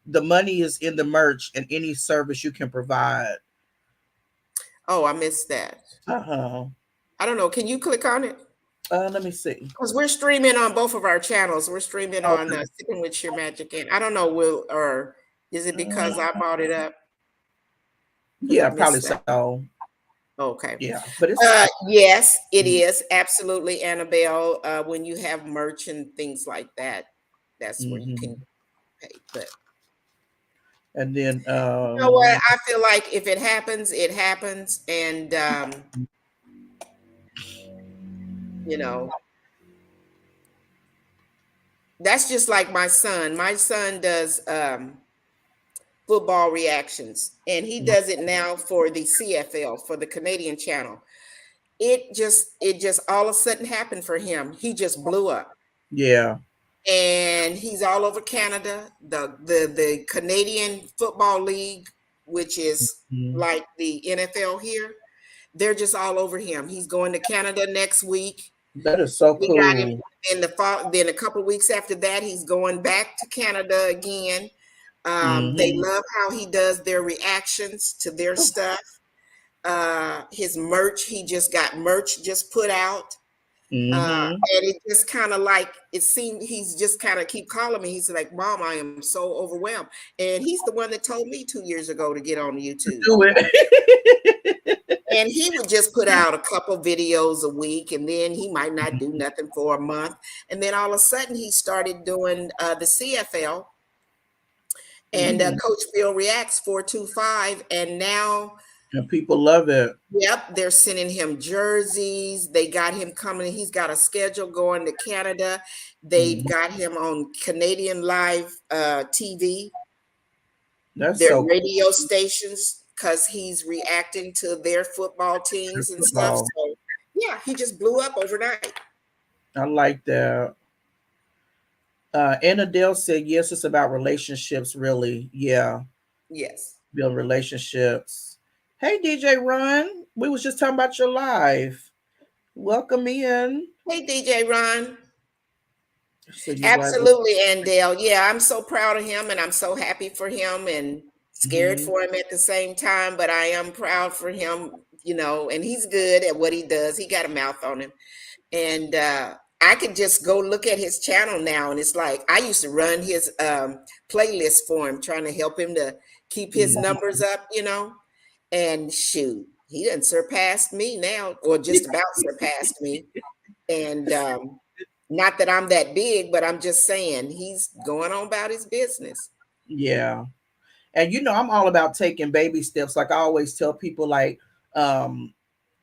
the money is in the merch and any service you can provide. Oh, I missed that. Uh-huh. I don't know. Can you click on it? Let me see. Because we're streaming on both of our channels. We're streaming on Okay. Sipping with Sheer Magic. And I don't know, or is it because I brought it up? Because I Yeah, probably missed that. so. Okay. Yeah, but it's Yes, it is. Absolutely, Annabelle. When you have merch and things like that, that's where you can mhm. pay. But And then you know what? I feel like if it happens, it happens. And, you know, that's just like my son. My son does football reactions, and he does it now for the CFL, for the Canadian channel. It just all of a sudden happened for him. He just blew up, yeah. and he's all over Canada. The Canadian Football League, which is Mhm. like the NFL here, they're just all over him. He's going to Canada next week. That is so We got him cool. in the fall. Then a couple of weeks after that, he's going back to Canada again. They Hmm. love how he does their reactions to their stuff. His merch, he just got merch just put out. Hmm. And it just kind of like it seemed he's just kind of keep calling me. He's like, Mom, I am so overwhelmed. And he's the one that told me 2 years ago to get on YouTube. Do it. And he would just put out a couple videos a week, and then he might not do nothing for a month. And then all of a sudden, he started doing the CFL and Mhm. Coach Phil Reacts 425. And now, And people love it. yep, they're sending him jerseys. They got him coming. He's got a schedule going to Canada. They've Mhm. got him on Canadian Live TV, That's their so radio stations, because he's reacting to their football cool. teams and stuff. Football. So, yeah, he just blew up overnight. I like that. Anna Dale said, yes, it's about relationships, really. Yeah, Yes. build relationships. Hey, DJ Ron, we was just talking about your life. Welcome in. Hey, DJ Ron. So you right. Absolutely, Andale. Yeah, I'm so proud of him and I'm so happy for him and scared Mhm. for him at the same time, but I am proud for him, and he's good at what he does. He got a mouth on him. And I could just go look at his channel now and it's like I used to run his playlist for him, trying to help him to keep his Mhm. numbers up, and shoot, he done surpassed me now, or just about surpassed me. And not that I'm that big, but I'm just saying he's going on about his business. Yeah. And I'm all about taking baby steps. Like I always tell people, like, um,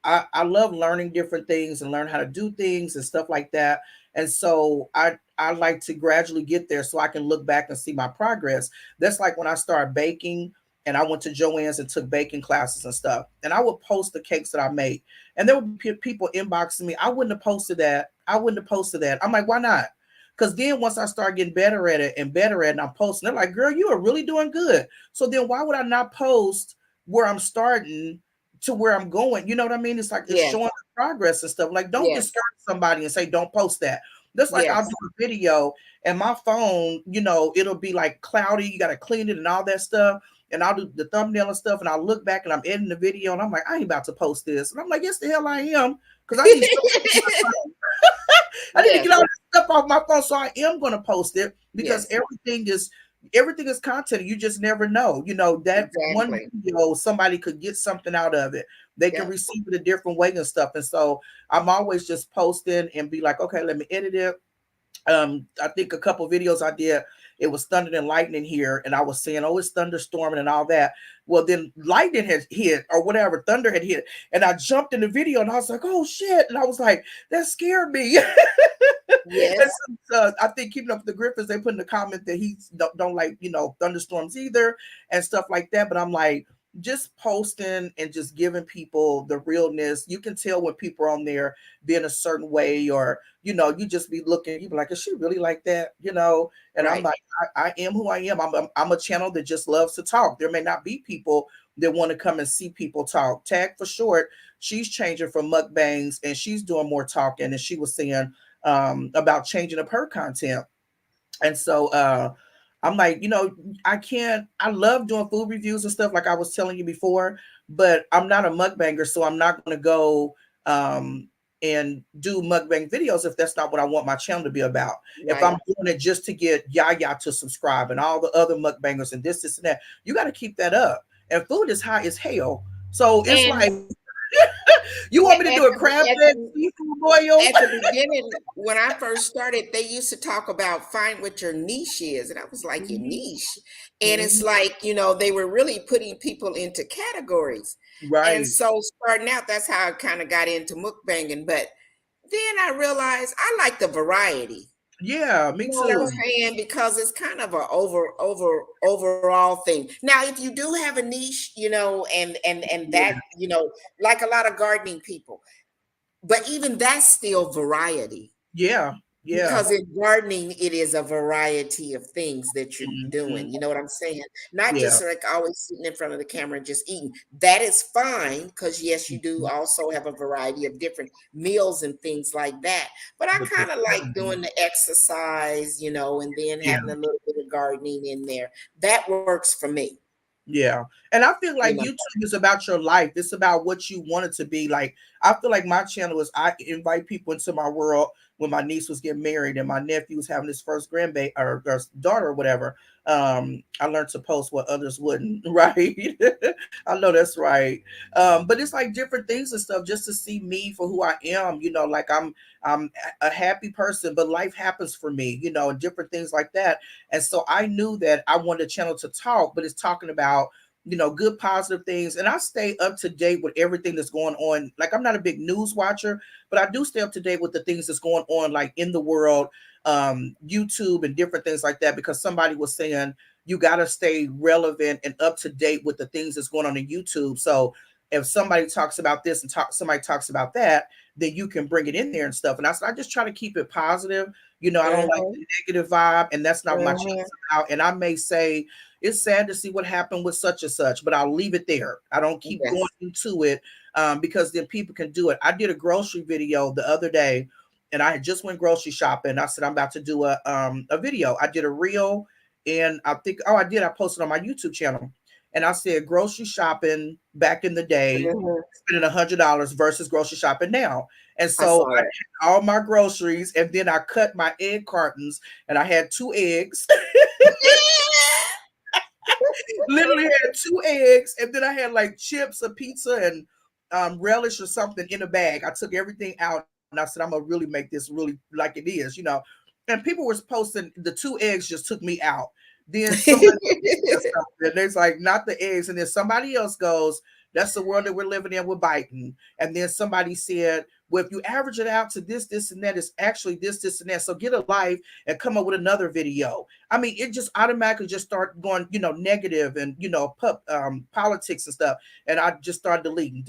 I love learning different things and learn how to do things and stuff like that. And so I like to gradually get there so I can look back and see my progress. That's like when I started baking and I went to Joann's and took baking classes and stuff. And I would post the cakes that I make. And there would be people inboxing me. I wouldn't have posted that. I wouldn't have posted that. I'm like, why not? Because then once I start getting better at it and better at it, and I'm posting, they're like, girl, you are really doing good. So then why would I not post where I'm starting to where I'm going? You know what I mean? It's like it's Yes, showing progress and stuff. Like, don't yes, discourage somebody and say, don't post that. That's like I'll yes, do a video and my phone, it'll be like cloudy. You got to clean it and all that stuff. And I'll do the thumbnail and stuff. And I'll look back and I'm editing the video and I'm like, I ain't about to post this. And I'm like, yes, the hell I am. Because I need to I need to yes, get all this stuff off my phone, so I am going to post it because yes, everything is content. You just never know. That one exactly. video, somebody could get something out of it. They can Yep, receive it a different way and stuff. And so I'm always just posting and be like, okay, let me edit it. I think a couple videos I did, it was thunder and lightning here, and I was saying, oh, it's thunderstorming and all that. Well, then lightning had hit or whatever, thunder had hit, and I jumped in the video and I was like, oh shit. And I was like, that scared me. And yes, so, I think Keeping Up with the Griffins, they put in the comment that he don't like, thunderstorms either and stuff like that. But I'm like, just posting and just giving people the realness. You can tell when people are on there being a certain way, or you just be looking, you be like, is she really like that? And I'm right, like, I am who I am. I'm a channel that just loves to talk. There may not be people that want to come and see people talk. Tag for short, she's changing from mukbangs and she's doing more talking, and she was saying about changing up her content. And so I'm like, I love doing food reviews and stuff like I was telling you before, but I'm not a mukbanger, so I'm not going to go and do mukbang videos if that's not what I want my channel to be about. If right. I'm doing it just to get Yaya to subscribe and all the other mukbangers and this and that, you got to keep that up. And food is high as hell. So it's And like, you want me to at do a the, crab at leg the seafood boil? at the beginning, when I first started, they used to talk about find what your niche is. And I was like, your Mhm, niche. And it's mhm. like, they were really putting people into categories. And Right. so starting out, that's how I kind of got into mukbanging. But then I realized I like the variety. Yeah, You me know what I'm too. saying? Because it's kind of a overall thing. Now, if you do have a niche, and Yeah, that, like a lot of gardening people, but even that's still variety, yeah, yeah. because in gardening it is a variety of things that you're Mhm. doing. You know what I'm saying? Not Yeah. just like always sitting in front of the camera and just eating. That is fine, because yes, you do Mhm. also have a variety of different meals and things like that. But I But kind of like doing the exercise, and then yeah, having a little bit of gardening in there. That works for me, yeah. And I feel you like know. YouTube is about your life. It's about what you want it to be. Like I feel like my channel is I invite people into my world. When my niece was getting married and my nephew was having his first grandbaby or daughter or whatever, I learned to post what others wouldn't, right? I know that's right. But it's like different things and stuff just to see me for who I am, like I'm a happy person, but life happens for me, and different things like that. And so I knew that I wanted a channel to talk, but it's talking about, good positive things. And I stay up to date with everything that's going on. Like I'm not a big news watcher, but I do stay up to date with the things that's going on, like in the world, YouTube and different things like that, because somebody was saying you got to stay relevant and up to date with the things that's going on in YouTube. So if somebody talks about this and somebody talks about that, then you can bring it in there and stuff. And I said, I just try to keep it positive. You know, I don't like the negative vibe, and that's not what my channel's about. And I may say, it's sad to see what happened with such and such, but I'll leave it there. I don't keep going into it because then people can do it. I did a grocery video the other day, and I had just went grocery shopping. I said, I'm about to do a video. I did a reel, and I think, I posted on my YouTube channel. And I said, grocery shopping back in the day, spending $100 versus grocery shopping now. And so I had all my groceries, and then I cut my egg cartons, and I had 2 eggs. Literally had 2 eggs, and then I had like chips, a pizza, and relish or something in a bag. I took everything out, and I said, I'm gonna really make this really like it is, you know. And people were posting the 2 eggs just took me out. Then somebody and there's like, not the eggs, and then somebody else goes, that's the world that we're living in with Biden. And then somebody said, well, if you average it out to this, and that, it's actually this, and that. So get a life and come up with another video. I mean, it just automatically just start going, you know, negative and, you know, politics and stuff. And I just started deleting.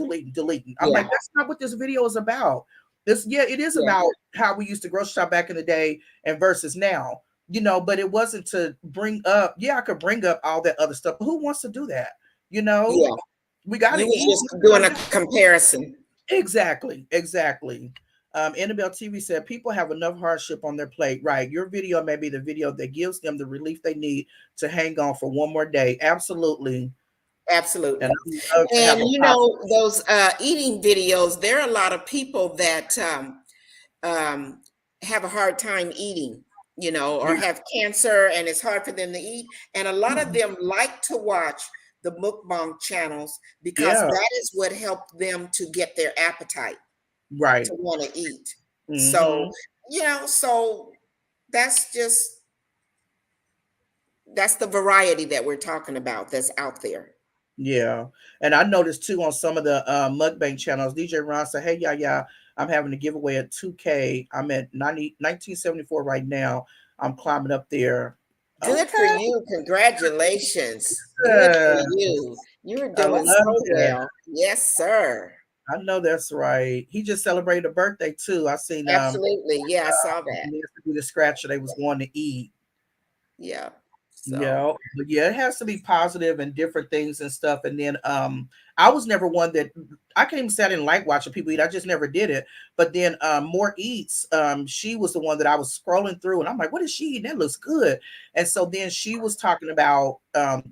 I'm like, that's not what this video is about. It is about how we used to grocery shop back in the day and versus now. You know, but it wasn't to bring up. I could bring up all that other stuff. But who wants to do that? You know, we got to eat. Just doing a comparison. Exactly. Annabelle TV said people have enough hardship on their plate. Right. Your video may be the video that gives them the relief they need to hang on for one more day. Absolutely. And you know, those eating videos, there are a lot of people that have a hard time eating, you know, or have cancer, and it's hard for them to eat. And a lot of them like to watch the mukbang channels because that is what helped them to get their appetite, right, to want to eat. So, you know, so that's the variety that we're talking about that's out there. Yeah. And I noticed too on some of the mukbang channels, DJ Ron said, hey, I'm having a giveaway at 2K. I'm at 1974 right now. I'm climbing up there. Good for you. Congratulations. Good for you. You're doing so well. Yes, sir. I know that's right. He just celebrated a birthday too. I seen absolutely. I saw that. The scratcher they was going to eat. Yeah. So. Yeah, but it has to be positive and different things and stuff. And then I was never one that I can't even say I didn't like watching people eat. I just never did it. But then More Eats, she was the one that I was scrolling through, and I'm like, what is she eating? That looks good. And so then she was talking about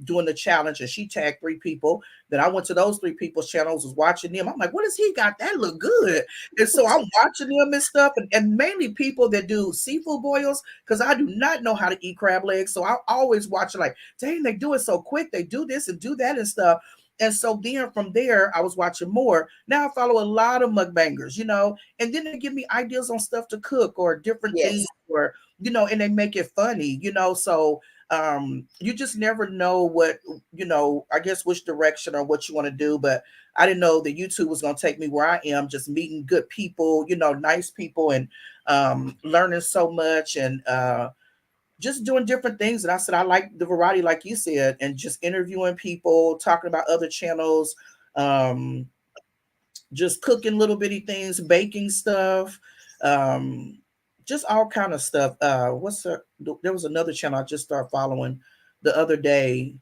doing the challenge, and she tagged 3 people. Then I went to those 3 people's channels, was watching them. I'm like, what has he got? That look good. And so I'm watching them and stuff, and mainly people that do seafood boils, because I do not know how to eat crab legs. So I always watch it like, dang, they do it so quick. They do this and do that and stuff. And so then from there, I was watching more. Now I follow a lot of mukbangers, you know, and then they give me ideas on stuff to cook or different things, or, you know, and they make it funny, you know. So you just never know what, you know, I guess which direction or what you want to do. But I didn't know that YouTube was going to take me where I am, just meeting good people, you know, nice people, and learning so much, and just doing different things. And I said, I like the variety, like you said, and just interviewing people, talking about other channels, just cooking little bitty things, baking stuff, just all kind of stuff. There was another channel I just started following the other day.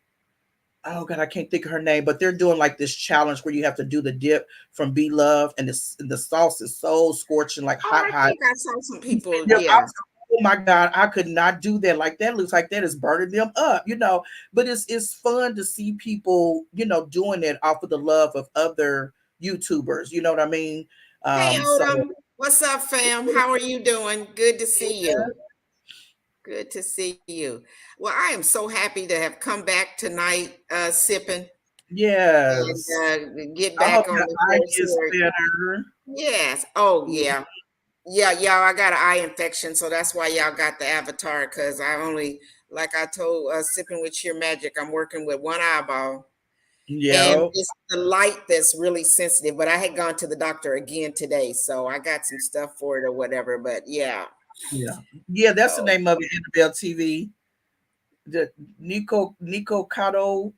Oh God, I can't think of her name, but they're doing like this challenge where you have to do the dip from Be Love, and the sauce is so scorching, like hot. I think I saw some people. Oh my God, I could not do that. Like that looks like that is burning them up, you know. But it's fun to see people, you know, doing it off of the love of other YouTubers. You know what I mean? Hey, Odom, what's up, fam? How are you doing? Good to see you. Good to see you. Well, I am so happy to have come back tonight, sipping. Yes. And get back on the better. Yes. Oh, yeah. Yeah, y'all, I got an eye infection, so that's why y'all got the avatar, because I only, like I told Sipping with Sheer Magic, I'm working with one eyeball. Yeah. And it's the light that's really sensitive, but I had gone to the doctor again today, so I got some stuff for it or whatever, but yeah. Yeah, that's the name of it, Annabelle TV. The Nico Cotto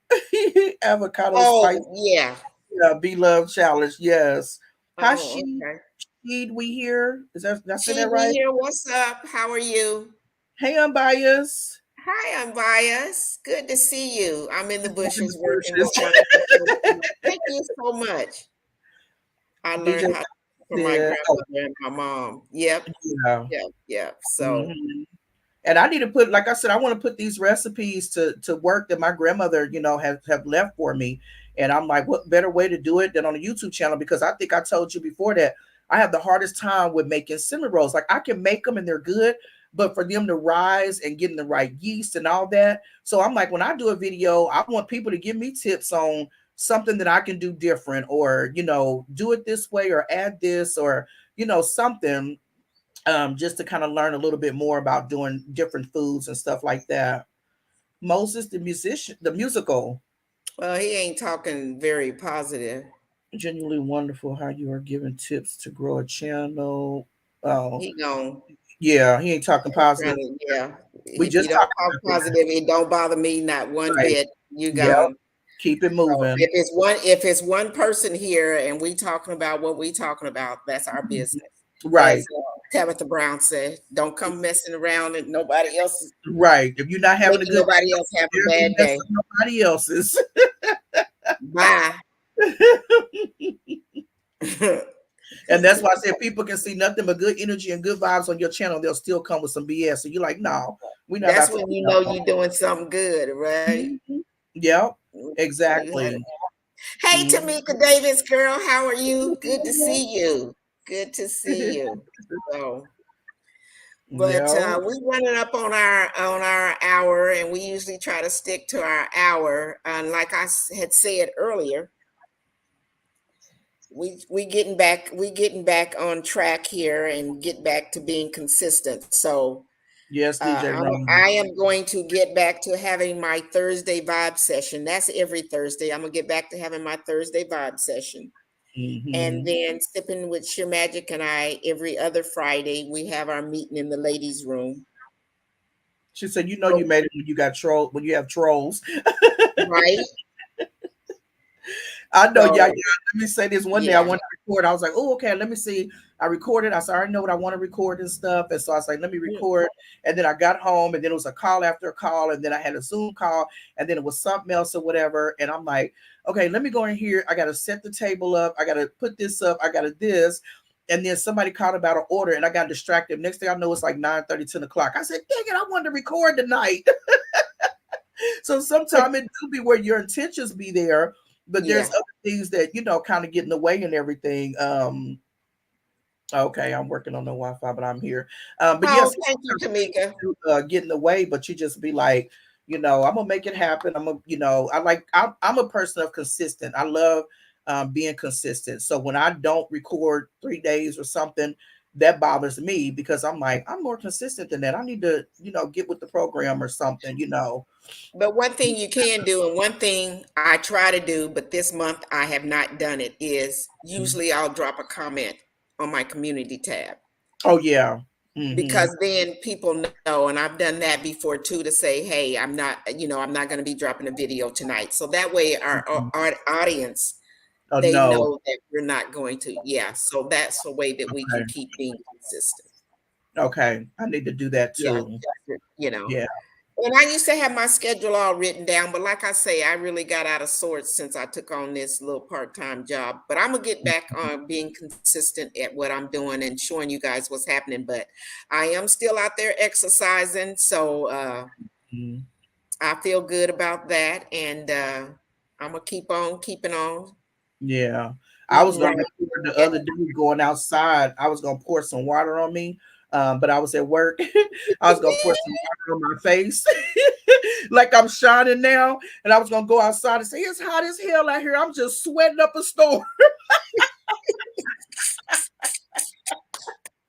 avocado spice. Yeah. Yeah, Be Love Challenge. Yes. Hi, Oh, okay. Sheed, we here. Did I say She, that we right? here. What's up? How are you? Hey, Unbiased. Hi, I'm Bias. Good to see you. I'm in the In the bushes working with bushes. one. Thank you so much. I DJ learned how to from my said, oh, grandmother and my mom. Yep, yeah. yep, yep. So, Mhm. And I need to put, like I said, I want to put these recipes to work that my grandmother, have left for me. And I'm like, what better way to do it than on a YouTube channel? Because I think I told you before that I have the hardest time with making cinnamon rolls. Like I can make them and they're good, but for them to rise and getting the right yeast and all that. So I'm like, when I do a video, I want people to give me tips on something that I can do different, or do it this way, or add this, or something, just to kind of learn a little bit more about doing different foods and stuff like that. Moses, the musician, the musical, well, he ain't talking very positive. genuinely wonderful how you are giving tips to grow a channel. Oh, He gone. yeah, he ain't talking positive. Yeah. We If you just don't talked talk about that. positive, it don't bother me not one Right. bit. You Yep. gone. Keep it So moving. if it's one person here and we talking about what we talking about, that's our business. Right. As Tabitha Brown said, don't come messing around and nobody else is Right. If you're not having a making good nobody day, else have a you're bad gonna mess day. up nobody else's. Bye. And that's why I said people can see nothing but good energy and good vibes on your channel. They'll still come with some BS. So you're like, no, we're not That's about to when do you know that. you're doing something good, right? Mhm. Yep, Hey, exactly. Mhm. Tamika Davis, girl, how are you? Good to see you. Good to see you. So, but Yep. we're running up on our hour, and we usually try to stick to our hour. And like I had said earlier, we getting back on track here and get back to being consistent. So Yes, DJ Ron. I am going to get back to having my Thursday vibe session. That's every Thursday. I'm gonna get back to having my Thursday vibe session. And Hmm. then sipping with Sheer Magic and I every other Friday, we have our meeting in the ladies' room. She said, you made it when you got when you have trolls. Right? I know, yeah. So Let me say this. One day I yeah. wanted to record. I was like, oh, okay, let me see. I recorded. I said, I already know what I want to record and stuff. And so I was like, let me record. And then I got home, and then it was a call after a call. And then I had a Zoom call, and then it was something else or whatever. And I'm like, okay, let me go in here. I got to set the table up. I got to put this up. I got to this. And then somebody called about an order, and I got distracted. Next thing I know, it's like 9:30, 10 o'clock. I said, dang it, I wanted to record tonight. So sometimes it do be where your intentions be there, but there's Yeah. other things that kind of get in the way and everything. Okay, I'm working on the Wi-Fi, but I'm here. But Oh, yes, thank you, Tamika. get in the way, but you just be like, I'm gonna make it happen. I'm gonna, I'm a person of consistent. I love being consistent. So when I don't record 3 days or something, that bothers me because I'm like, I'm more consistent than that. I need to, get with the program or something. But one thing you can do, and one thing I try to do, but this month I have not done it, is usually I'll drop a comment on my community tab. Oh yeah. Hmm. Because then people know, and I've done that before too, to say, hey, I'm not going to be dropping a video tonight. So that way our audience, Oh they no. know that we're not going to. Yeah. So that's the way that we can Okay. keep being consistent. Okay. I need to do that Yeah. too. You know, Yeah. and I used to have my schedule all written down, but like I say, I really got out of sorts since I took on this little part-time job. But I'm gonna get back on being consistent at what I'm doing and showing you guys what's happening. But I am still out there exercising, so Mhm. I feel good about that, and I'm gonna keep on keeping on, Yeah. I was eating gonna right. record the other day going outside. I was gonna pour some water on me. But I was at work. I was gonna pour some water on my face, like I'm shining now. And I was gonna go outside and say, it's hot as hell out here. I'm just sweating up a storm.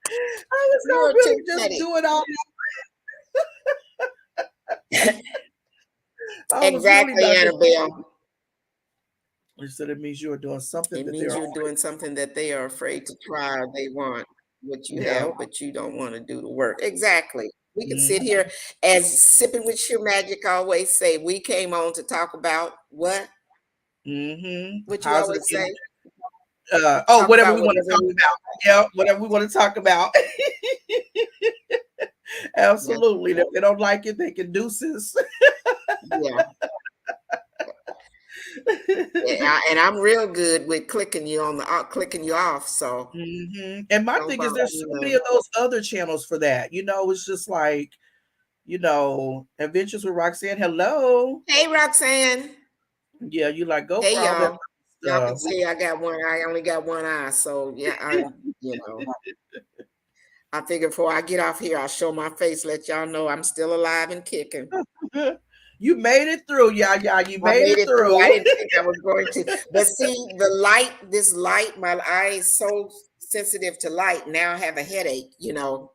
I was You gonna are really too just funny. do it all. I was really Exactly, about to. Annabelle. So that means you are doing something It that they're means you're afraid. doing something that they are afraid to try or they want what you Yeah. have, but you don't want to do the work. Exactly. We can sit Mhm. here as sipping with your magic always say, we came on to talk about what? What you Positive always say? Talk whatever about we want to whatever talk about. Yeah, whatever we want to talk about. Yeah, Absolutely. And if they don't like it, they can deuces. yeah. And I'm real good with clicking you on the clicking you off. So And my don't thing is, bother there's me so many none. of those other channels for that. It's just like, Adventures with Roxanne. Hello. Hey, Roxanne. Yeah, you like go for Hey, all that y'all. Y'all can stuff. see I got one eye. I only got one eye. So yeah, I figure before I get off here, I'll show my face, let y'all know I'm still alive and kicking. You made it through, yeah. You I made made it it through. I through. didn't think I was going to. But see, this light, my eye is so sensitive to light. Now I have a headache,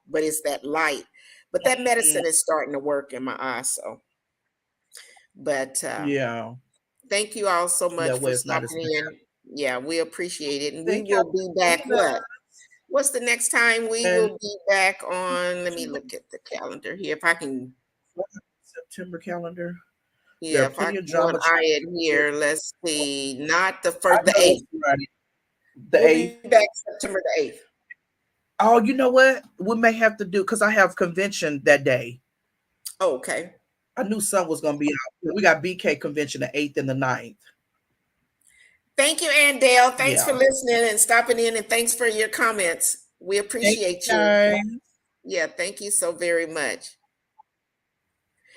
but it's that light. But that medicine is starting to work in my eye. So, but Yeah, thank you all so much that for way it's not as stopping in. Yeah, we appreciate it. And we Thank you will be back. What's the next time we and will be back on? Let me look at the calendar here. If I can, September calendar. There yeah, are if I plenty can of one drama eye channels. in here, let's see. Not the I first, the know that's 8th. right. The We'll 8th. be back September the 8th. Oh, you know what? We may have to do because I have convention that day. Oh, okay. I knew something was gonna be out. We got BK convention the 8th and the 9th. Thank you, Andale. Thanks for Yeah. listening and stopping in, and thanks for your comments. We Thank appreciate you you. guys. Yeah, thank you so very much.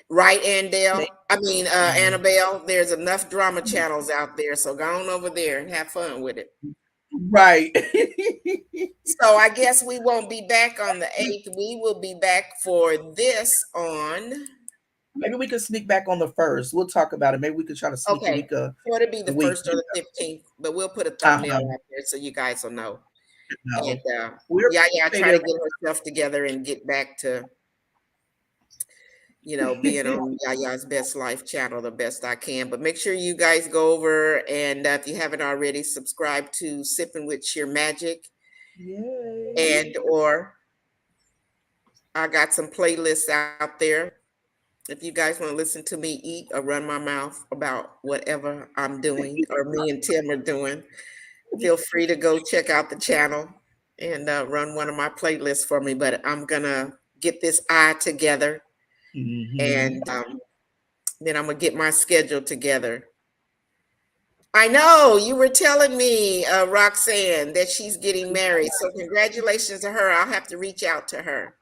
Right, Thank Andale? I mean, you. Annabelle, there's enough drama channels out there, so go on over there and have fun with it. Right. So I guess we won't be back on the 8th. We will be back for this on. Maybe we can sneak back on the 1st. We'll talk about it. Maybe we could try to sneak Okay. So it'll be the the week. 1st or the 15th, but we'll put a thumbnail Uh-huh. out there so you guys will know. No. And We yeah, appreciate try to it. get herself together and get back to, being on Yaya's Best Life channel the best I can. But make sure you guys go over and if you haven't already, subscribe to Sipping with Sheer Magic. Yay. And or I got some playlists out there. If you guys want to listen to me eat or run my mouth about whatever I'm doing or me and Tim are doing, feel free to go check out the channel and run one of my playlists for me. But I'm gonna get this eye together, and then I'm gonna get my schedule together. I know you were telling me, Roxanne, that she's getting married. So congratulations to her. I'll have to reach out to her.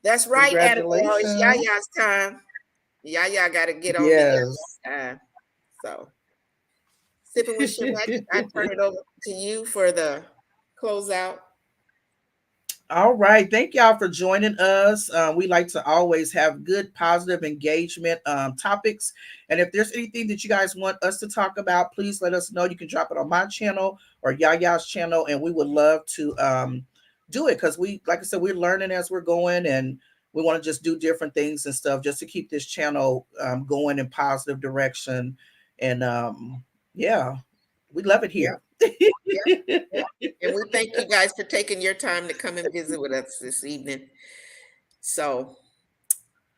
That's right, Annabelle. It's Congratulations. Yaya's time. Yaya got to get on the Yes. So, Sipping with Sheer Magic, I turn it over to you for the closeout. All right. Thank y'all for joining us. We like to always have good, positive engagement topics. And if there's anything that you guys want us to talk about, please let us know. You can drop it on my channel or Yaya's channel, and we would love to do it because like I said, we're learning as we're going, and we want to just do different things and stuff just to keep this channel going in positive direction. And yeah, we love it Yeah, here. yeah, yeah. And we thank you guys for taking your time to come and visit with us this evening. So,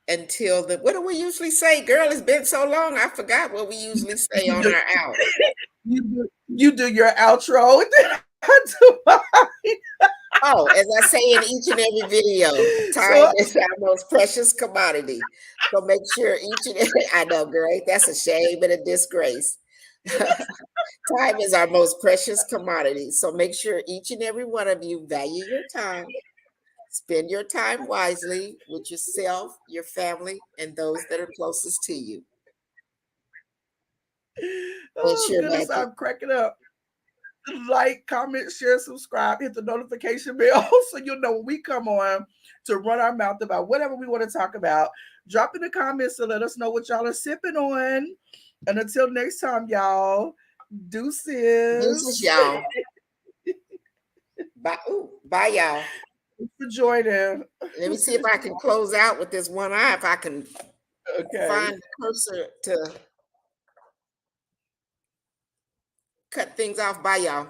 until what do we usually say? Girl, it's been so long, I forgot what we usually say on our out. You do your outro, and then I do mine. Oh, as I say in each and every video, time So is our most precious commodity. So make sure each and every, I know, girl, that's a shame and a disgrace. Time is our most precious commodity. So make sure each and every one of you value your time. Spend your time wisely with yourself, your family, and those that are closest to you. And oh Sheer goodness, Magic. I'm cracking up. Like, comment, share, subscribe, hit the notification bell so you'll know when we come on to run our mouth about whatever we want to talk about. Drop in the comments to let us know what y'all are sipping on. And until next time, y'all, Deuces, deuces. y'all. Bye. Ooh, bye, y'all. Thanks for joining. Let me see if I can close out with this one eye, if I can Okay. find the cursor to cut things off. Bye, y'all.